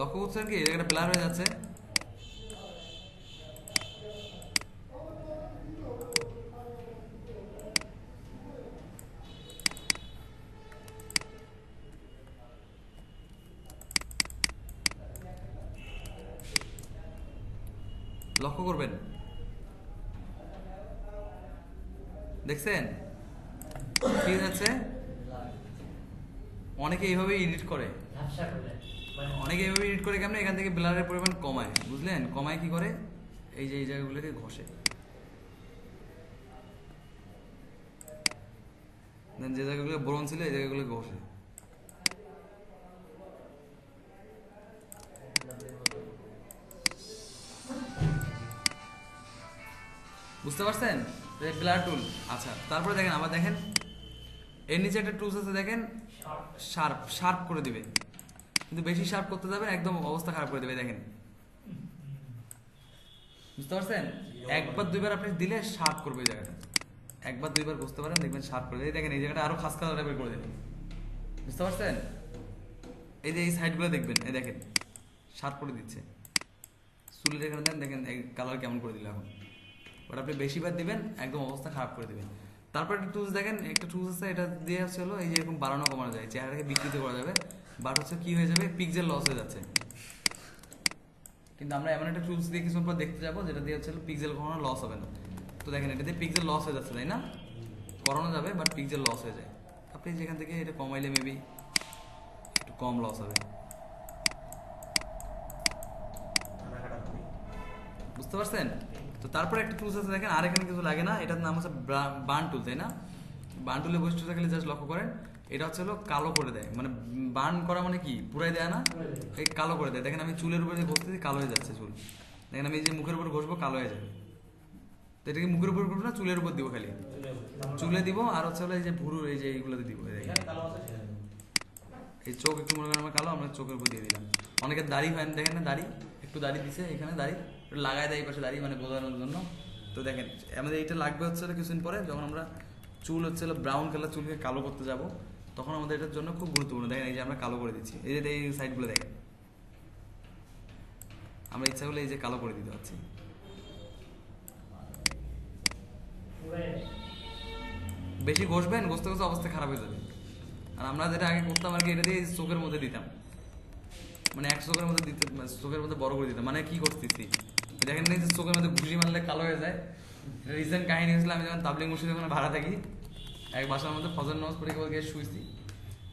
লক্ষ্য করছেন কি এই জায়গাটা ব্লার হয়ে যাচ্ছে? লক্ষ্য করবেন, দেখছেন কি যাচ্ছে? অনেকে এইভাবে এডিট করে, ঝাপসা করে মানে অনেকে এইভাবে এডিট করে কেমন, এখান থেকে ব্লারের পরিমাণ কমায়, বুঝলেন? কমায় কি করে, এই যে এই জায়গাগুলোকে ঘষে, যে জায়গাগুলো ব্রোন ছিল এই জায়গাগুলো ঘষে। বুঝতে পারছেন? ব্লার টুল। আচ্ছা, তারপরে দেখেন আবার দেখেন এর নিচে একটা টুলস আছে দেখেন, শার্প, শার্প করে দিবে, কিন্তু বেশি শার্প করতে যাবেন একদম অবস্থা খারাপ করে দেবে, দেখেন। বুঝতে পারছেন? একবার দুইবার আপনি দিলে শার্প করবে এই জায়গাটা, একবার দুইবার বুঝতে পারেন দেখবেন শার্প করে দেবে। দেখেন এই জায়গাটা আরো খাস কালার টাইপের করে দেবে। বুঝতে পারছেন? এই যে এই সাইডগুলো দেখবেন, এই দেখেন শার্প করে দিচ্ছে। চুলের এখানে দেন, দেখেন এই কালার কেমন করে দিল এখন। বাট আপনি বেশিবার দিবেন একদম অবস্থা খারাপ করে দিবেন। তারপর একটা টুলস দেখেন, একটা টুলস আছে, এটা দিয়ে হচ্ছে হলো এই যে এরকম বাড়ানো কমানো যায়, চেহারাটাকে বিকৃত করা যাবে, বাট হচ্ছে কি হয়ে যাবে, পিক্সেল লস হয়ে যাচ্ছে। কিন্তু আমরা এমন একটা টুলস দিয়ে কিছুক্ষণ পর দেখতে যাবো যেটা দিয়ে হচ্ছে পিক্সেল কখনো লস হবে না। তো দেখেন এটা দিয়ে পিক্সেল লস হয়ে যাচ্ছে, তাই না? করানো যাবে বাট পিক্সেল লস হয়ে যায়। আপনি যেখান থেকে এটা কমাইলে মেবি একটু কম লস হবে। বুঝতে পারছেন? তো তারপরে একটা টুলস আছে দেখেন, আর এখানে কিছু লাগে না, এটার নাম হচ্ছে বার্ন টুল, তাই না? বার্ন টুলে বৈশিষ্ট্য থাকলে জাস্ট লক্ষ্য করেন, এটা হচ্ছে হলো কালো করে দেয়, মানে বার্ন করা মানে কি পুরাই দেয় না, এই কালো করে দেয়। দেখেন আমি চুলের উপরে যে ঘষতেছি কালো হয়ে যাচ্ছে চুল, দেখেন আমি এই যে মুখের উপর ঘষবো কালো হয়ে যাবে। তো এটাকে মুখের উপর করবো না, চুলের উপর দিব, খালি চুলে দিব, আর হচ্ছে হলো এই যে ভুরু এই যে এইগুলোতে দিব। এই চোখ একটু মনে করেন আমার কালো, আমরা চোখের উপর দিয়ে দিলাম। অনেকের দাড়ি হয় দেখেন না, দাড়ি একটু দাড়ি দিছে, এখানে দাড়ি লাগায় দেয় এই পাশে দাড়ি, মানে বোঝানোর জন্য। তো দেখেন আমাদের এইটা লাগবে হচ্ছে কিছুদিন পরে, যখন আমরা চুল হচ্ছে ব্রাউন কালার চুলকে কালো করতে যাব, তখন আমাদের এটার জন্য খুব গুরুত্বপূর্ণ। দেখেন এই যে আমরা কালো করে দিচ্ছি, এই যে এই সাইডগুলো দেখেন, আমরা ইচ্ছা করলে এই যে কালো করে দিতে পারছি। বেশি ঘষবেন, ঘষতে ঘষতে অবস্থা খারাপ হয়ে যাবে। আর আমরা যেটা আগে করতাম আর কি, এটা দিয়ে চোখের মধ্যে দিতাম, মানে এক চোখের মধ্যে দিতে, চোখের মধ্যে বড় করে দিতাম। মানে কি করতেছি দেখেন না, যে চোখের মধ্যে ঘুষি মারলে কালো হয়ে যায়। রিসেন্ট কাহিনী হয়েছিল, আমি যখন তাবলিগ মসজিদে ওখানে ভাড়া থাকি, এক বাসার মধ্যে ফজর নামাজ পড়ে গিয়ে শুয়েছি,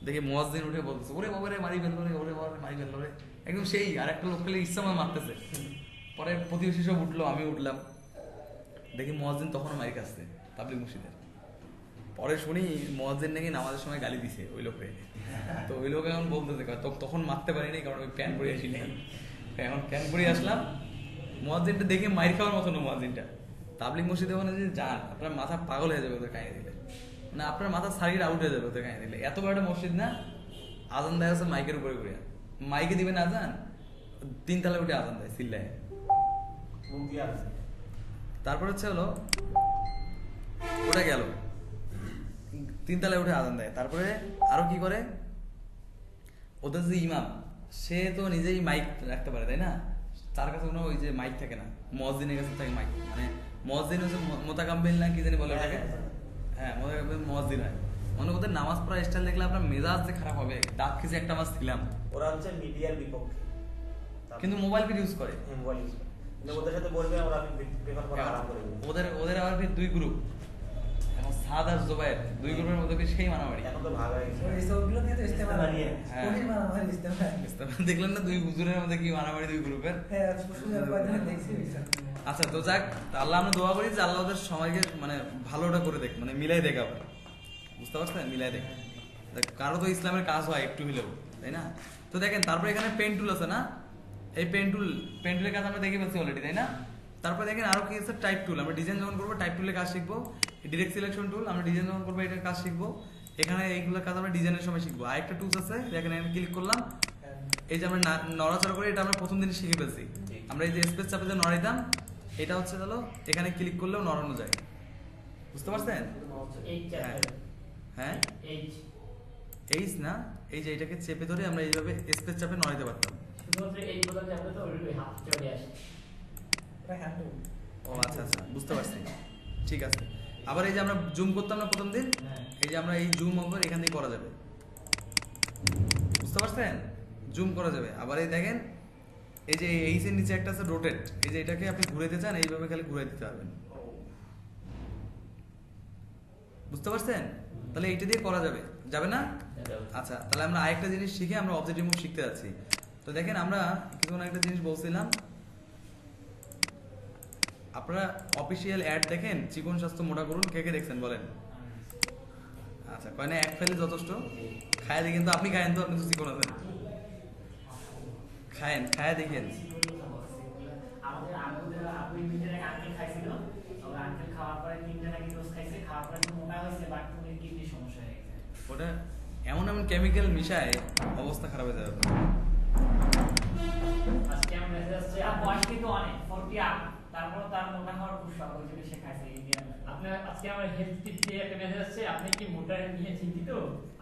দেখি মুয়াজ্জিন উঠে বলতেছে ওরে বাবারে মারি ফেললো রে, ওরে বাবারে মারি ফেললো রে, একদম সেই। আর একটা লোক পেলে ইচ্ছা মতো মারতেছে। পরে প্রতিবেশী সব উঠলো, আমি উঠলাম, দেখি মুয়াজ্জিন তখনও মারি খাচ্ছে তাবলিগ মসজিদে। পরে শুনি মুয়াজ্জিন নাকি নামাজের সময় গালি দিছে ওই লোকে। তো ওই লোক এখন বলতেছে তখন মারতে পারিনি, কারণ ওই প্যান্ট পরে আসিনি, এখন প্যান্ট পরে আসলাম। মুয়াজ্জিনটা দেখে মাইর খাওয়ার মতো না, মুয়াজ্জিনটা তাবলিগ মসজিদে ওখানে যদি যান আপনার মাথা পাগল হয়ে যাবে ওদের কাহিনী দিলে, মানে আপনার মাথা সারির আউট হয়ে যাবে ওদের কাহিনী দিলে। এত বড় একটা মসজিদ না, আজান দেয় আছে মাইকের উপরে ঘুরে, মাইকে দিবেন আজান, 3 তলায় উঠে আজান দেয় চিল্লায়। তারপর হচ্ছে হলো ওটা গেল, 3 তলায় উঠে আজান দেয়। তারপরে আরো কি করে, ওদের যে ইমাম সে তো নিজেই মাইক রাখতে পারে তাই না, তার কাছে কোনো ওই যে মাইক থাকে না, মুয়াজ্জিনের কাছে থাকে মাইক, মানে মুয়াজ্জিন হচ্ছে মোতাকাব্বিল না কি জানি বলে ওটাকে, হ্যাঁ মোতাকাব্বিল মুয়াজ্জিন হয়। মানে ওদের নামাজ পড়ার স্টাইল দেখলে আপনার মেজাজ যে খারাপ হবে, দাঁত খিচে একটা মাস ছিলাম। ওরা হচ্ছে মিডিয়ার বিপক্ষে, কিন্তু মোবাইল ফিড ইউজ করে। মোবাইল ইউজ করে, কিন্তু ওদের সাথে বলবে ওরা প্রেফার করা আরাম করে দেবে। ওদের আবার ফির দুই গ্রুপ, এখন সাদ আর জুবায়ের, দুই গ্রুপের মধ্যে ফির সেই মারামারি। এখন তো ভাগ হয়ে গেছে। এইসবগুলো নিয়ে তো ইস্তেমা বাড়িয়ে হ্যাঁ। কোনই মারামারি ইস্তেমা। দেখলেন না দুই হুজুরের মধ্যে কি মারামারি দুই গ্রুপের। হ্যাঁ সুন্দর কয়দিন দেখছি বিষয়। আচ্ছা তো যাক, আল্লাহ আমরা দোয়া করি যে আল্লাহ ওদের সময়কে মানে ভালোটা করে দেখ, মানে মিলাই দেখ আবার, বুঝতে পারছেন, মিলাই দেখ। কারো তো ইসলামের কাজ হয় একটু হলেও, তাই না? তো দেখেন তারপরে এখানে পেন টুল আছে না, এই পেন্টুলের কাজ আমরা দেখে ফেলছি অলরেডি, তাই না? তারপরে দেখেন আরো কি আছে, টাইপ টুল। আমরা ডিজাইন যখন করবো টাইপ টুলের কাজ শিখবো। ডিরেক্ট সিলেকশন টুল, আমরা ডিজাইন যখন করবো এটার কাজ শিখবো। এখানে এইগুলোর কাজ আমরা ডিজাইনের সময় শিখবো। আরেকটা টুলস আছে, দেখেন আমি ক্লিক করলাম, এই যে আমরা নড়াচড়া করে, এটা আমরা প্রথম দিনই শিখে ফেলছি। আমরা এই যে স্পেস চাপে যে নড়াইতাম, এটা হচ্ছে চলো এখানে ক্লিক করলেও নড়ানো যায়, বুঝতে পারছেন? হ্যাঁ এইচ না, এই যে এটাকে চেপে ধরে আমরা এইভাবে স্পেস চাপে নড়াইতে পারতাম। শুধুমাত্র এই বোতাম চাপলে তো ওই হাত চলে আসে। ও আচ্ছা আচ্ছা, বুঝতে পারছি, ঠিক আছে। আবার এই যে আমরা জুম করতাম না প্রথম দিন, এই যে আমরা এই জুম ওভার এখান থেকে করা যাবে, বুঝতে পারছেন? জুম করা যাবে। আবার এই দেখেন এই যে এইচ এর নিচে একটা আছে রোটেট, এই যে এটাকে আপনি ঘুরাইতে চান এইভাবে খালি ঘুরাই দিতে পারবেন, বুঝতে পারছেন? তাহলে এইটা দিয়ে করা যাবে, যাবে না? আচ্ছা তাহলে আমরা আরেকটা জিনিস শিখে আমরা অবজেক্ট রিমুভ শিখতে যাচ্ছি। তো দেখেন আমরা কিছুক্ষণ একটা জিনিস বলছিলাম, আপনারা অফিসিয়াল অ্যাড দেখেন, চিকন স্বাস্থ্য মোটা করুন, কে কে দেখছেন বলেন? আচ্ছা কয় না, এক ফেলে যথেষ্ট, খায় দেখেন তো, আপনি খায়েন তো, আপনি তো চিকন আছেন, খায়েন, খায় দেখেন। আমাদের আবু মিটারে আঙ্কেল খাইছিল, ওরা আঙ্কেল খাওয়ার পরে 3 নাকি ডোজ খাইছে, খাওয়ার পরে একটু মোটা হয়েছে, বাট উনি কিডনি সমস্যা হয়ে গেছে। ওটা এমন এমন কেমিক্যাল মিশায় অবস্থা খারাপ হয়ে যাবে। আজকে আমার মেসেজ আসছে, আর বয়স কিন্তু অনেক 40 আপ, তারপর তার মোটা হওয়ার খুব শখ হয়েছিল, সে খাইছে ইন্ডিয়ান। আপনার আজকে আমার হেলথ টিপ দিয়ে একটা মেসেজ আসছে, আপনি কি মোটা নিয়ে চিন্তিত?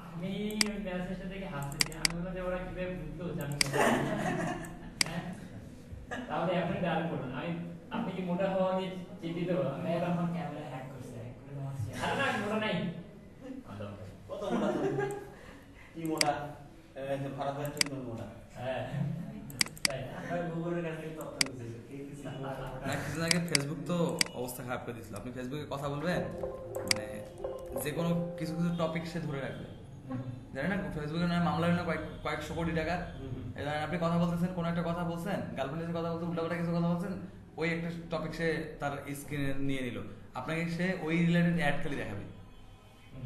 আমি ওই মেসেজটা দেখে হাসতেছি, আমি বললাম যে ওরা কিভাবে বুঝলো যে আমি মোটা। হ্যাঁ তাহলে আপনি ডাল করুন, আপনি কি মোটা হওয়া নিয়ে চিন্তিত? আমি এখন ক্যামেরা হ্যাক করছে, হ্যাক করে তোমার আরে না মোটা নাই। কত মোটা তুমি? কি মোটা? ভারত ভাই ঠিক মোটা। হ্যাঁ তাই গুগলের কাছে তথ্য বুঝেছে কে কিছু না কিছুদিন আগে ফেসবুক তো অবস্থা খারাপ করে দিয়েছিল। আপনি ফেসবুকে কথা বলবেন, মানে যে কোনো কিছু কিছু টপিক সে ধরে রাখবে, জানেন না? ফেসবুকে নয় মামলা হলো কয়েকশো কোটি টাকা। এই ধরেন আপনি কথা বলতেছেন, কোনো একটা কথা বলছেন, গার্লফ্রেন্ডের কথা বলছেন, উল্টাপাল্টা কিছু কথা বলছেন, ওই একটা টপিক সে তার স্ক্রিনে নিয়ে নিল, আপনাকে সে ওই রিলেটেড অ্যাড খালি দেখাবে।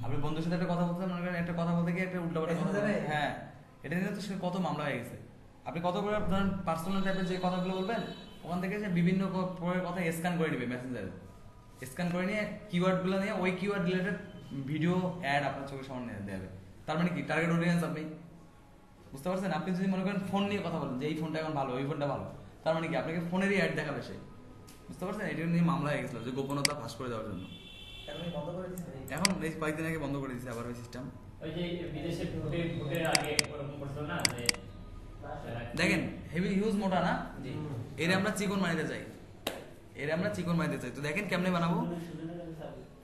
আপনি বন্ধুর সাথে একটা কথা বলতেন, মনে করেন একটা কথা বলতে গিয়ে একটা উল্টাপাল্টা কথা বলবেন, হ্যাঁ এটা নিয়ে তো সে কত মামলা হয়ে গেছে। আপনি কত করে ধরেন পার্সোনাল টাইপের যে কথাগুলো বলবেন, ওখান থেকে সে বিভিন্ন প্রকারের কথা স্ক্যান করে নেবে মেসেঞ্জারে, স্ক্যান করে নিয়ে কিওয়ার্ডগুলো নিয়ে ওই কিওয়ার্ড রিলেটেড ভিডিও অ্যাড আপনার চোখের সামনে দেবে। তার মানে কি টার্গেট অডিয়েন্স আপনি, বুঝতে পারছেন? আপনি যদি মনে করেন ফোন নিয়ে কথা বলেন যে এই ফোনটা এখন ভালো, ওই ফোনটা ভালো, তার মানে কি আপনাকে ফোনেরই অ্যাড দেখাবে সে, বুঝতে পারছেন? এটা নিয়ে মামলা হয়ে গেছিল যে গোপনতা ফাঁস করে দেওয়ার জন্য। বন্ধ করে দিচ্ছে। এখন এই কয়েকদিন আগে বন্ধ করে দিয়েছে আবার ওই সিস্টেম। ওই যে বিদেশে ভোটের আগে ওরকম করছিল না যে দেখেন হেভি হিউজ মোটা না, এর আমরা চিকন বানাইতে চাই, এর আমরা চিকন বানাইতে চাই। তো দেখেন কেমনে বানাবো,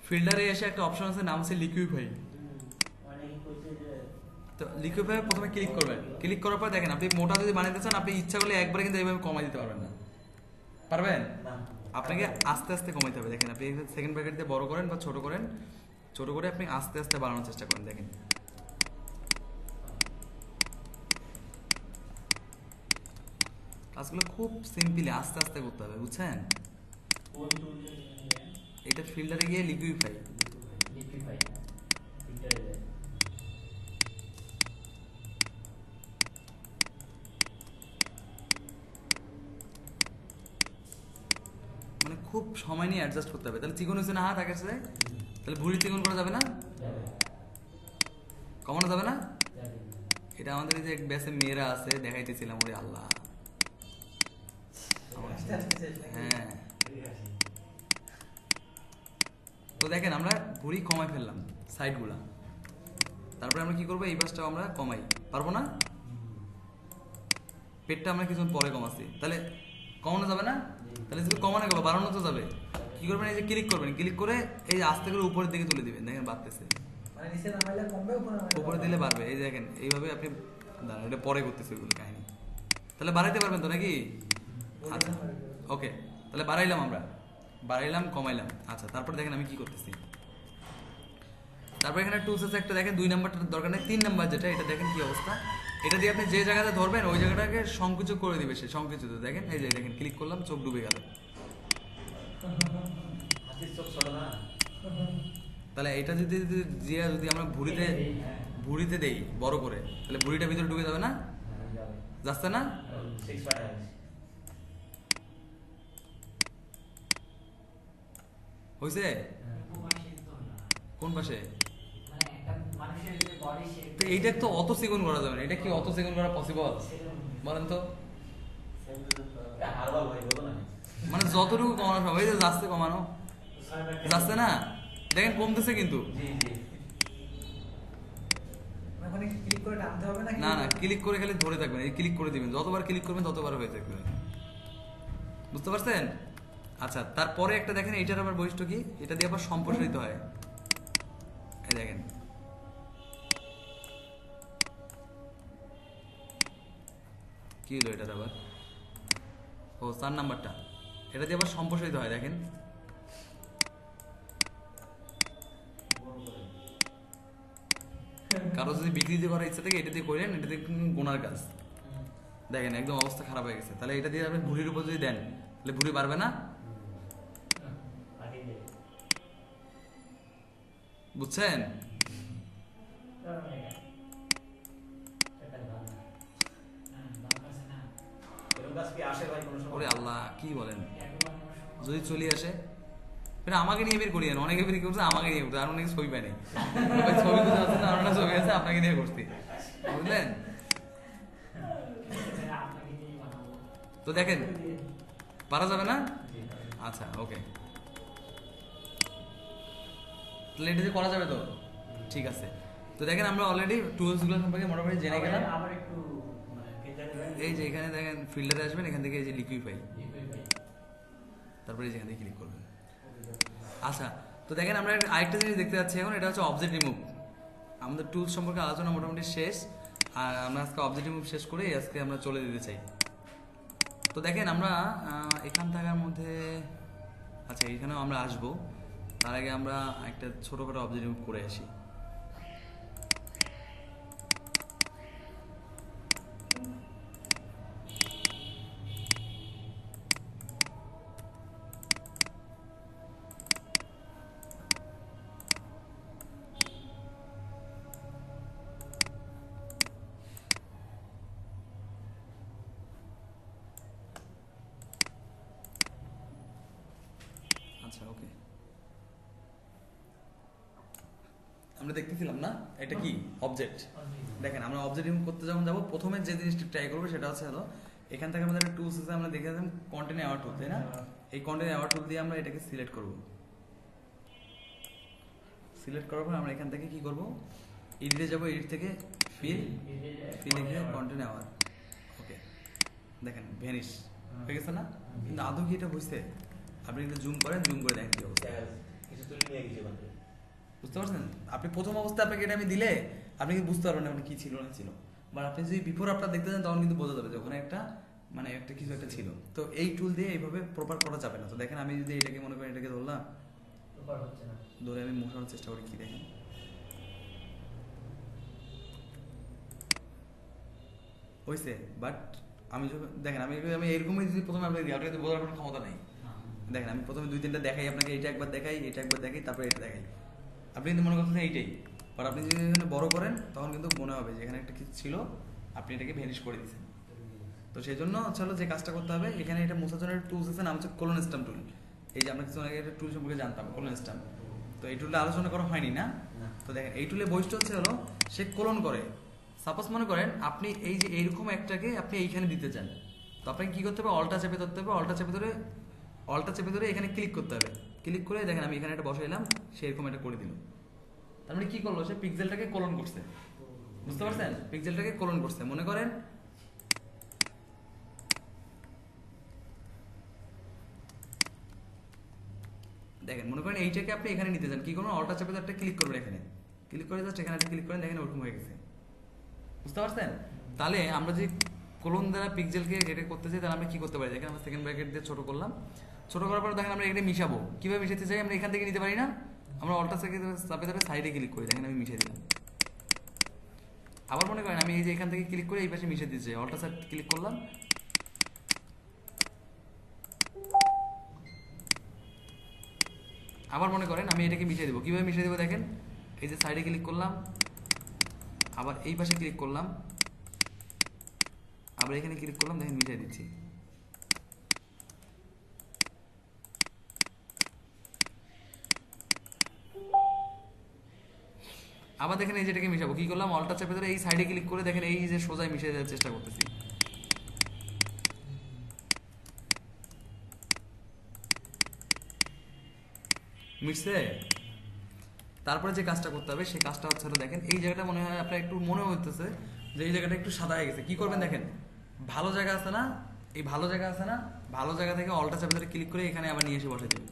ফিল্টারে এসে একটা অপশন আছে, নাম আছে লিকুইফাই। তো লিকুইফাই প্রথমে ক্লিক করবেন, ক্লিক করার পর দেখেন আপনি মোটা যদি বানাইতে চান, আপনি ইচ্ছা করলে একবারে কিন্তু এইভাবে কমাই দিতে পারবেন না, পারবেন? আপনাকে আস্তে আস্তে কমাইতে হবে। দেখেন আপনি সেকেন্ড ব্র্যাকেট দিয়ে বড় করেন বা ছোট করেন, ছোট করে আপনি আস্তে আস্তে বাড়ানোর চেষ্টা করেন। দেখেন কাজগুলো খুব সিম্পলি আস্তে আস্তে করতে হবে, বুঝছেন? এটা ফিল্টারে গিয়ে লিকুইফাই, লিকুইফাই ফিল্টারে যায়। মানে খুব সময় নিয়ে অ্যাডজাস্ট করতে হবে। তাহলে চিকন হয়েছে না হাত আগের সাথে, তাহলে ভুঁড়ি চিকন করা যাবে না, কমানো যাবে না। এটা আমাদের এই যে ব্যাসে মেয়েরা আছে দেখাইতেছিলাম, ওরে আল্লাহ। হ্যাঁ তো দেখেন আমরা ভুঁড়ি কমাই ফেললাম সাইড গুলা, তারপরে আমরা কি করবো, এই পাশটাও আমরা কমাই, পারবো না? পেটটা আমরা কিছুক্ষণ পরে কমাচ্ছি, তাহলে কমানো যাবে না? তাহলে শুধু কমানো গেল, বাড়ানো তো যাবে। কি করবেন, এই যে ক্লিক করবেন, ক্লিক করে এই যে আস্তে করে উপরের দিকে তুলে দিবেন, দেখেন বাড়তেছে। মানে নিচে নামাইলে কমবে, উপরে নামাইলে উপরে দিলে বাড়বে, এই যে দেখেন এইভাবে আপনি দাঁড়ান, এটা পরে করতেছে ওইগুলো কাহিনী। তাহলে বাড়াইতে পারবেন তো নাকি? আচ্ছা ওকে, তাহলে বাড়াইলাম, আমরা বাড়াইলাম কমাইলাম। আচ্ছা তারপর দেখেন আমি কি করতেছি। তারপর এখানে টুলস আছে একটা, দেখেন 2 নাম্বারটা দরকার নেই, 3 নাম্বার যেটা, এটা দেখেন কি অবস্থা। এটা দিয়ে আপনি যে জায়গাতে ধরবেন ওই জায়গাটাকে সংকুচিত করে দিবে সে, সংকুচিত। দেখেন এই যে দেখেন ক্লিক করলাম, চোখ ডুবে গেল। হাতির চোখ ছোট না? তাহলে এটা যদি যদি আমরা ভুঁড়িতে দেই বড় করে, তাহলে ভুঁড়িটা ভিতরে ঢুকে যাবে না? যাচ্ছে না? 6 প্যাটার্ন হয়েছে? কোন পাশে? মানে একটা মানুষের যে বডি শেপ, তো এইটা তো অত চিকন করা যাবে না, এটা কি অত চিকন করা পসিবল? বলেন তো। হারবাল ভাই বলো না। মানে যতটুকু কমানো সব, এই যে যাচ্ছে কমানো, যাচ্ছে না? দেখেন কমতেছে কিন্তু। জি জি। ওখানে ক্লিক করে টানতে হবে না? না না, ক্লিক করে খালি ধরে থাকবেন, এই ক্লিক করে দিবেন, যতবার ক্লিক করবেন ততবার হয়ে থাকবে। বুঝতে পারছেন? আচ্ছা তারপরে একটা দেখেন, এইটার আবার বৈশিষ্ট্য কি, এটা দিয়ে আবার সম্প্রসারিত হয়। এই দেখেন কি হলো এটার আবার, ও 4 নাম্বারটা, এটা দিয়ে আবার সম্প্রসারিত হয়। দেখেন কারো যদি বিক্রিতে করার ইচ্ছা থাকে এটা দিয়ে করেন, এটা দিয়ে গোনার কাজ। দেখেন একদম অবস্থা খারাপ হয়ে গেছে। তাহলে এটা দিয়ে আপনি ভুঁড়ির উপর যদি দেন, তাহলে ভুঁড়ি বাড়বে না? বুঝছেন? এরকম কাজ কি আসে ভাই কোনো সময়? ওরে আল্লাহ, কি বলেন, যদি চলে আসে ফের আমাকে নিয়ে বের করিয়েন। অনেকে বের করছে আমাকে নিয়ে করতে, আর অনেকে ছবি পায়নি। ভাই ছবি তো আছে না, আর ছবি আছে, আপনাকে নিয়ে করছি, বুঝলেন? আপনাকে নিয়েই বানাবো। তো দেখেন পারা যাবে না? আচ্ছা ওকে, তাহলে এটা দিয়ে করা যাবে তো? ঠিক আছে। তো দেখেন আমরা অলরেডি টুলসগুলো সম্পর্কে মোটামুটি জেনে গেলাম। আবার একটু মানে ভেতরে এই যে এখানে দেখেন ফিল্টারে আসবেন, এখান থেকে এই যে লিকুইফাই, তারপরে যেখান থেকে ক্লিক করবেন। আচ্ছা তো দেখেন আমরা আরেকটা জিনিস দেখতে যাচ্ছি এখন, এটা হচ্ছে অবজেক্ট রিমুভ। আমাদের টুলস সম্পর্কে আলোচনা মোটামুটি শেষ, আর আমরা আজকে অবজেক্ট রিমুভ শেষ করে আজকে আমরা চলে যেতে চাই। তো দেখেন আমরা এখান থাকার মধ্যে, আচ্ছা এখানেও আমরা আসবো, তার আগে আমরা একটা ছোটোখাটো অবজেক্ট রিমুভ করে আসি। আচ্ছা ওকে, আমরা দেখতেছিলাম না এটা কি অবজেক্ট। দেখেন আমরা অবজেক্ট রিমুভ করতে যখন যাবো, প্রথমে যে জিনিসটা ট্রাই করবো সেটা হচ্ছে হলো, এখান থেকে আমাদের একটা টুলস আছে, আমরা দেখে দিলাম কন্টেন্ট অ্যাওয়ার টুল, তাই না? এই কন্টেন্ট অ্যাওয়ার টুল দিয়ে আমরা এটাকে সিলেক্ট করব। সিলেক্ট করার পর আমরা এখান থেকে কি করব, এডিটে যাব, এডিট থেকে ফিল লিখে কন্টেন্ট অ্যাওয়ার, ওকে দেখেন ভ্যানিশ হয়ে গেছে না? কিন্তু আদৌ কি এটা বুঝতে, আপনি কিন্তু জুম করেন, জুম করে দেখেন কি অবস্থা। কিছু তুলে নিয়ে গেছি ওখান থেকে। বুঝতে পারছেন? আপনি প্রথম অবস্থায় আপনাকে এটা আমি দিলে আপনি কিন্তু বুঝতে পারবেন না ওখানে কি ছিল না ছিল, বাট আপনি যদি বিফোর আপনার দেখতে যান তখন কিন্তু বোঝা যাবে যে ওখানে একটা মানে একটা কিছু একটা ছিল। তো এই টুল দিয়ে এইভাবে প্রপার করা যাবে না। তো দেখেন আমি যদি এটাকে মনে করি, এটাকে ধরলাম, প্রপার হচ্ছে না। ধরে আমি মোশানোর চেষ্টা করি, কি দেখেন হয়েছে, বাট আমি যখন দেখেন আমি এরকমই যদি প্রথমে আপনাকে দিই, আপনাকে বোঝার কোনো ক্ষমতা নেই। দেখেন আমি প্রথমে 2-3টা দেখাই আপনাকে, এটা একবার দেখাই, এটা একবার দেখাই, তারপরে এটা দেখাই, আপনি কিন্তু মনে করতেছেন এইটাই, বাট আপনি যদি এখানে বড় করেন তখন কিন্তু মনে হবে যে এখানে একটা কিছু ছিল, আপনি এটাকে ভ্যানিশ করে দিচ্ছেন। তো সেই জন্য চলো যে কাজটা করতে হবে, এখানে এটা মোছার জন্য একটা টুলস আছে, নাম হচ্ছে কোলন স্ট্যাম্প টুল। এই যে আমরা কিছু আগে একটা টুল সম্পর্কে জানতাম, কোলন স্ট্যাম্প। তো এই টুলটা আলোচনা করা হয়নি না? তো দেখেন এই টুলের বৈশিষ্ট্য হচ্ছে হলো সে কোলন করে। সাপোজ মনে করেন আপনি এই যে এইরকম একটাকে আপনি এইখানে দিতে চান, তো আপনাকে কি করতে হবে, অলটা চেপে ধরতে হবে, অলটা চেপে ধরে এখানে ক্লিক করতে হবে। ক্লিক করে দেখেন আমি এখানে একটা বসাইলাম, সে এরকম একটা করে দিল। তার মানে কি করলো, সে পিক্সেলটাকে কোলন করছে। বুঝতে পারছেন? পিক্সেলটাকে কোলন করছে। মনে করেন দেখেন মনে করেন এইটাকে আপনি এখানে নিতে চান, কি করবেন অল্টার চাপে একটা ক্লিক করবেন, এখানে ক্লিক করে জাস্ট এখানে একটা ক্লিক করেন, দেখেন ওরকম হয়ে গেছে। বুঝতে পারছেন? তাহলে আমরা যে কোলন দ্বারা পিক্সেলকে এটা করতে চাই, তাহলে আমরা কি করতে পারি? দেখেন আমরা সেকেন্ড ব্র্যাকেট দিয়ে ছোট করলাম, ছোট করার পর দেখেন আমরা এখানে মিশাবো। কিভাবে মিশাতে চাই আমরা এখান থেকে নিতে পারি না, আমরা অল্টার চাপে চাপে সাইডে ক্লিক করি, দেখেন আমি মিশিয়ে দিলাম। আবার মনে করেন আমি এই যে এখান থেকে ক্লিক করে এই পাশে মিশিয়ে দিতে চাই, অল্টার সাইড ক্লিক করলাম, আবার মনে করেন আমি এটাকে মিশিয়ে দেবো। কিভাবে মিশিয়ে দেবো দেখেন, এই যে সাইডে ক্লিক করলাম, আবার এই পাশে ক্লিক করলাম, আবার এখানে ক্লিক করলাম, দেখেন মিশিয়ে দিচ্ছি। আবার দেখেন এই যেটাকে মিশাবো, কি করলাম অল্টার চাপে ধরে এই সাইডে ক্লিক করে দেখেন এই যে সোজাই মিশিয়ে দেওয়ার চেষ্টা করতেছি। মিশছে? তারপরে যে কাজটা করতে হবে সেই কাজটা হচ্ছে দেখেন এই জায়গাটা মনে হয় আপনার একটু মনে হইতেছে যে এই জায়গাটা একটু সাদা হয়ে গেছে। কি করবেন দেখেন, ভালো জায়গা আছে না, এই ভালো জায়গা আছে না, ভালো জায়গা থেকে অল্টার চাপে ধরে ক্লিক করে এখানে আবার নিয়ে এসে বসে দেবেন।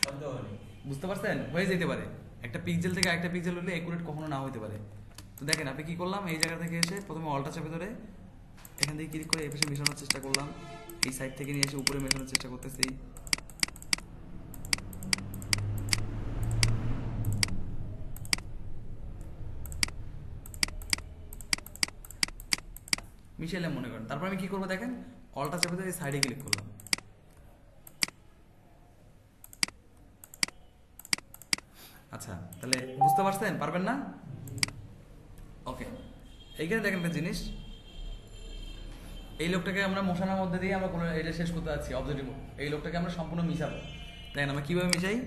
সন্দেহ নেই। বুঝতে পারছেন? হয়ে যেতে পারে, একটা পিক্সেল থেকে আরেকটা পিক্সেল হলে একুরেট কখনো না হতে পারে। তো দেখেন আপনি কি করলাম, এই জায়গা থেকে এসে প্রথমে অল্টার চাপে ধরে এখান থেকে ক্লিক করে এই পাশে মেশানোর চেষ্টা করলাম, এই সাইড থেকে নিয়ে এসে উপরে মেশানোর চেষ্টা করতেছি। মিশাইলাম মনে করেন, তারপর আমি কি করবো দেখেন অল্টার চাপে ধরে এই সাইডে ক্লিক করলাম। আচ্ছা তাহলে বুঝতে পারছেন? পারবেন না? ওকে, এইখানে দেখেন একটা জিনিস, এই লোকটাকে আমরা মশানোর মধ্যে দিয়ে আমরা কোনো এটা শেষ করতে যাচ্ছি অবজেক্টিভ। এই লোকটাকে আমরা সম্পূর্ণ মিশাবো। দেখেন আমরা কিভাবে মিশাই,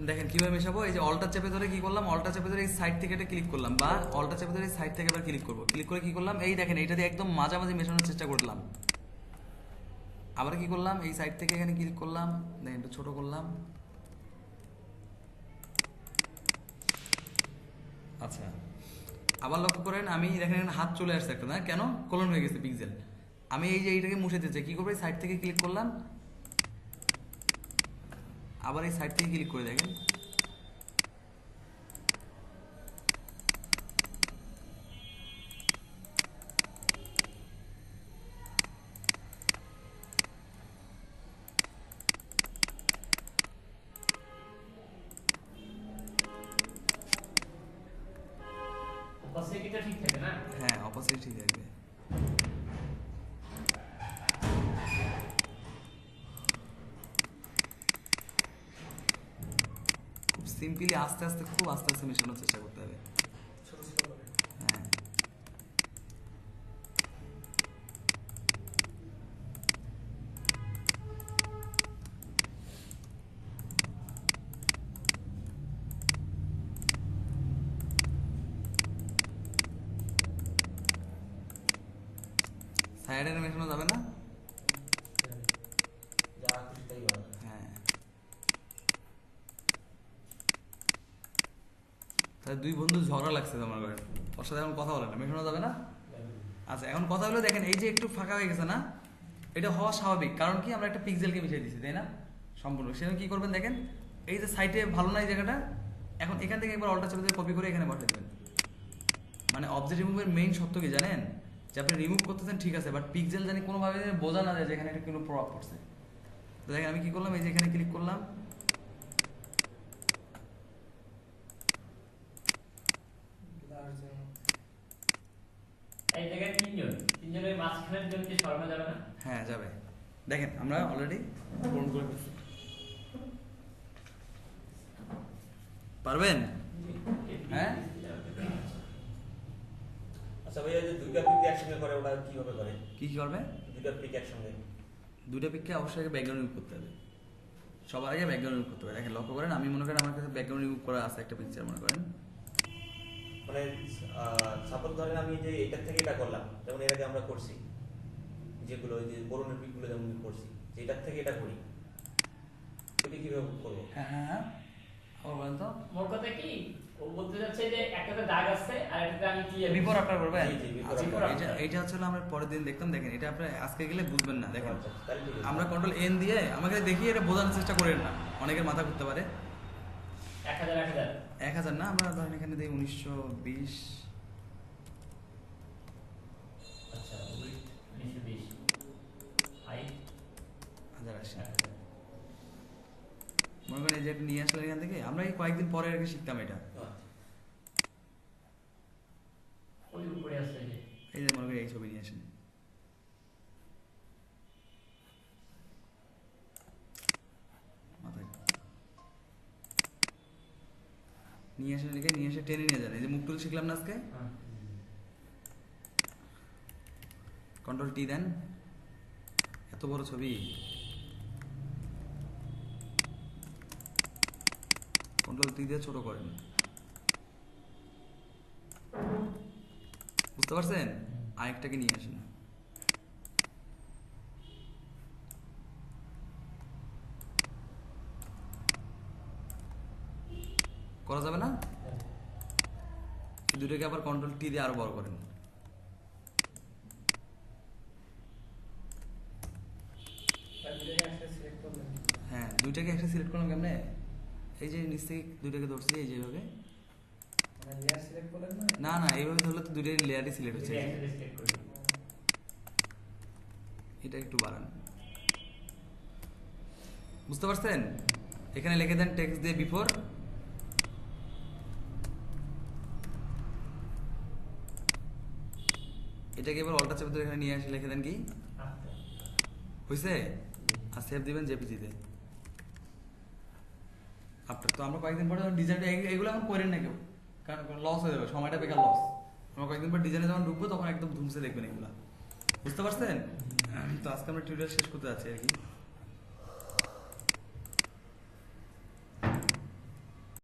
দেখেন কিভাবে মেশাবো। এই যে অল্টার চেপে ধরে কি করলাম, অল্টার চেপে ধরে এই সাইড থেকে এটা ক্লিক করলাম, বা অল্টার চেপে ধরে এই সাইড থেকে আবার ক্লিক করবো, ক্লিক করে কি করলাম এই দেখেন এইটা দিয়ে একদম মাঝামাঝি মেশানোর চেষ্টা করলাম। আবার কি করলাম এই সাইড থেকে এখানে ক্লিক করলাম, দেখেন একটু ছোট করলাম। আচ্ছা আবার লক্ষ্য করেন আমি দেখেন এখানে হাত চলে আসছে একটা, না কেন কোলন হয়ে গেছে পিক্সেল। আমি এই যে এইটাকে মুছে দিতে চাই, কি করবো এই সাইড থেকে ক্লিক করলাম, আবার এই সাইড থেকে ক্লিক করে দেখেন অপাসিটিটা ঠিক থাকে না? হ্যাঁ অপোজিট ঠিক থাকবে। খুব সিম্পলি আস্তে আস্তে খুব আস্তে আস্তে মেশানোর চেষ্টা করতে হবে। ছোট ছোট করে। হ্যাঁ সাইডে মেশানো যাবে না। যা খুশি তাই ভালো। হ্যাঁ তাহলে দুই বন্ধু ঝগড়া লাগছে তোমার ঘরে, ওর সাথে এখন কথা বলে না, মেশানো যাবে না। আচ্ছা এখন কথা হলো দেখেন এই যে একটু ফাঁকা হয়ে গেছে না, এটা হওয়া স্বাভাবিক, কারণ কি আমরা একটা পিক্সেলকে মিশিয়ে দিচ্ছি তাই না সম্পূর্ণ। সেখানে কি করবেন দেখেন এই যে সাইডে ভালো না এই জায়গাটা, এখন এখান থেকে একবার অল্টার চেপে কপি করে এখানে বসে দেবেন। মানে অবজেক্ট রিমুভের মেইন সত্য কি জানেন, যে আপনি রিমুভ করতেছেন ঠিক আছে, বাট পিক্সেল জানি কোনোভাবে বোঝা না যায় যে এখানে একটা কোনো প্রভাব পড়ছে। তো দেখেন আমি কি করলাম এই যে এখানে ক্লিক করলাম, এই জায়গায় তিনজনের মাঝখানের জনকে সরানো যাবে না? হ্যাঁ যাবে। দেখেন আমরা অলরেডি পূরণ করে ফেলছি। পারবেন? হ্যাঁ আচ্ছা ভাইয়া যে দুইটা পিক একসঙ্গে করে ওটা কিভাবে করে? কি কি করবে? দুইটা পিক একসঙ্গে। দুইটা পিককে অবশ্যই আগে ব্যাকগ্রাউন্ড রিমুভ করতে হবে, সবার আগে ব্যাকগ্রাউন্ড রিমুভ করতে হবে। দেখেন লক্ষ্য করেন আমি মনে করেন আমার কাছে ব্যাকগ্রাউন্ড রিমুভ করা আছে একটা পিকচার মনে করেন, মানে সাপোজ ধরেন আমি যে এটা থেকে এটা করলাম, যেমন এর আগে আমরা করছি যেগুলো ওই যে করোনার পিকগুলো যেমন করছি, যে এটার থেকে এটা করি, ওটা কিভাবে করবো? হ্যাঁ হ্যাঁ হ্যাঁ ও বলেন তো মোর কথা কি ও বলতে যাচ্ছে যে একটাতে দাগ আছে আর একটাতে আমি ক্লিয়ার বিফোর আফটার করবেন? জি, জি, before আচ্ছা, after। এইটা হচ্ছে হলো আমরা পরের দিন দেখতাম। দেখেন এটা আপনি আজকে গেলে বুঝবেন না। দেখেন আচ্ছা, তাহলে ঠিক আছে। আমরা কন্ট্রোল এন দিয়ে আমাকে দেখিয়ে এটা বোঝানোর চেষ্টা করেন না, অনেকের মাথা ঘুরতে পারে। 1000 1000 না, আমরা ধরেন এখানে দিই 1920। আচ্ছা উইথ 1920 হাইট 1080। মনে করেন এই যে এটা নিয়ে আসলে এখান থেকে আমরা এই কয়েকদিন পরে আর কি শিখতাম এটা। আচ্ছা। ওই উপরে আছে যে এই যে মনে করেন এই ছবি নিয়ে আসেন, মাথায় নিয়ে আসেন, এদিকে নিয়ে এসে টেনে নিয়ে যান। এই যে মুখ টুল শিখলাম না আজকে, হ্যাঁ কন্ট্রোল টি দেন, এত বড় ছবি, কন্ট্রোল টি দিয়ে ছোট করেন। বুঝতে পারছেন? আরেকটাকে নিয়ে আসেন, করা যাবে না? এই দুটোকে আবার কন্ট্রোল টি দিয়ে আরো বড় করেন। হ্যাঁ, দুইটাকে একটা সিলেক্ট করলাম কেমনে? এই যে নিচ থেকে দুইটাকে ধরছি এই যেভাবে। না না, এইভাবে ধরলে তো দুইটাই লেয়ারই সিলেক্ট হচ্ছে। এটা একটা সিলেক্ট করে দিই। এটা একটু বাড়ান। বুঝতে পারছেন? এখানে লিখে দেন টেক্সট দিয়ে বিফোর। এটাকে এবার অল্টার চেপে ধরে এখানে নিয়ে এসে লিখে দেন কি আচ্ছা হয়েছে, আর সেভ দিবেন জেপিজিতে। আপনার তো আমরা কয়েকদিন পরে ডিজাইন এগুলো এখন করেন না কেউ, কারণ লস হয়ে যাবে, সময়টা বেকার লস। আমরা কয়েকদিন পর ডিজাইনে যখন ঢুকবো তখন একদম ধুমসে দেখবেন এগুলা। বুঝতে পারছেন? তো আজকে আমরা টিউটোরিয়াল শেষ করতে যাচ্ছি আর কি।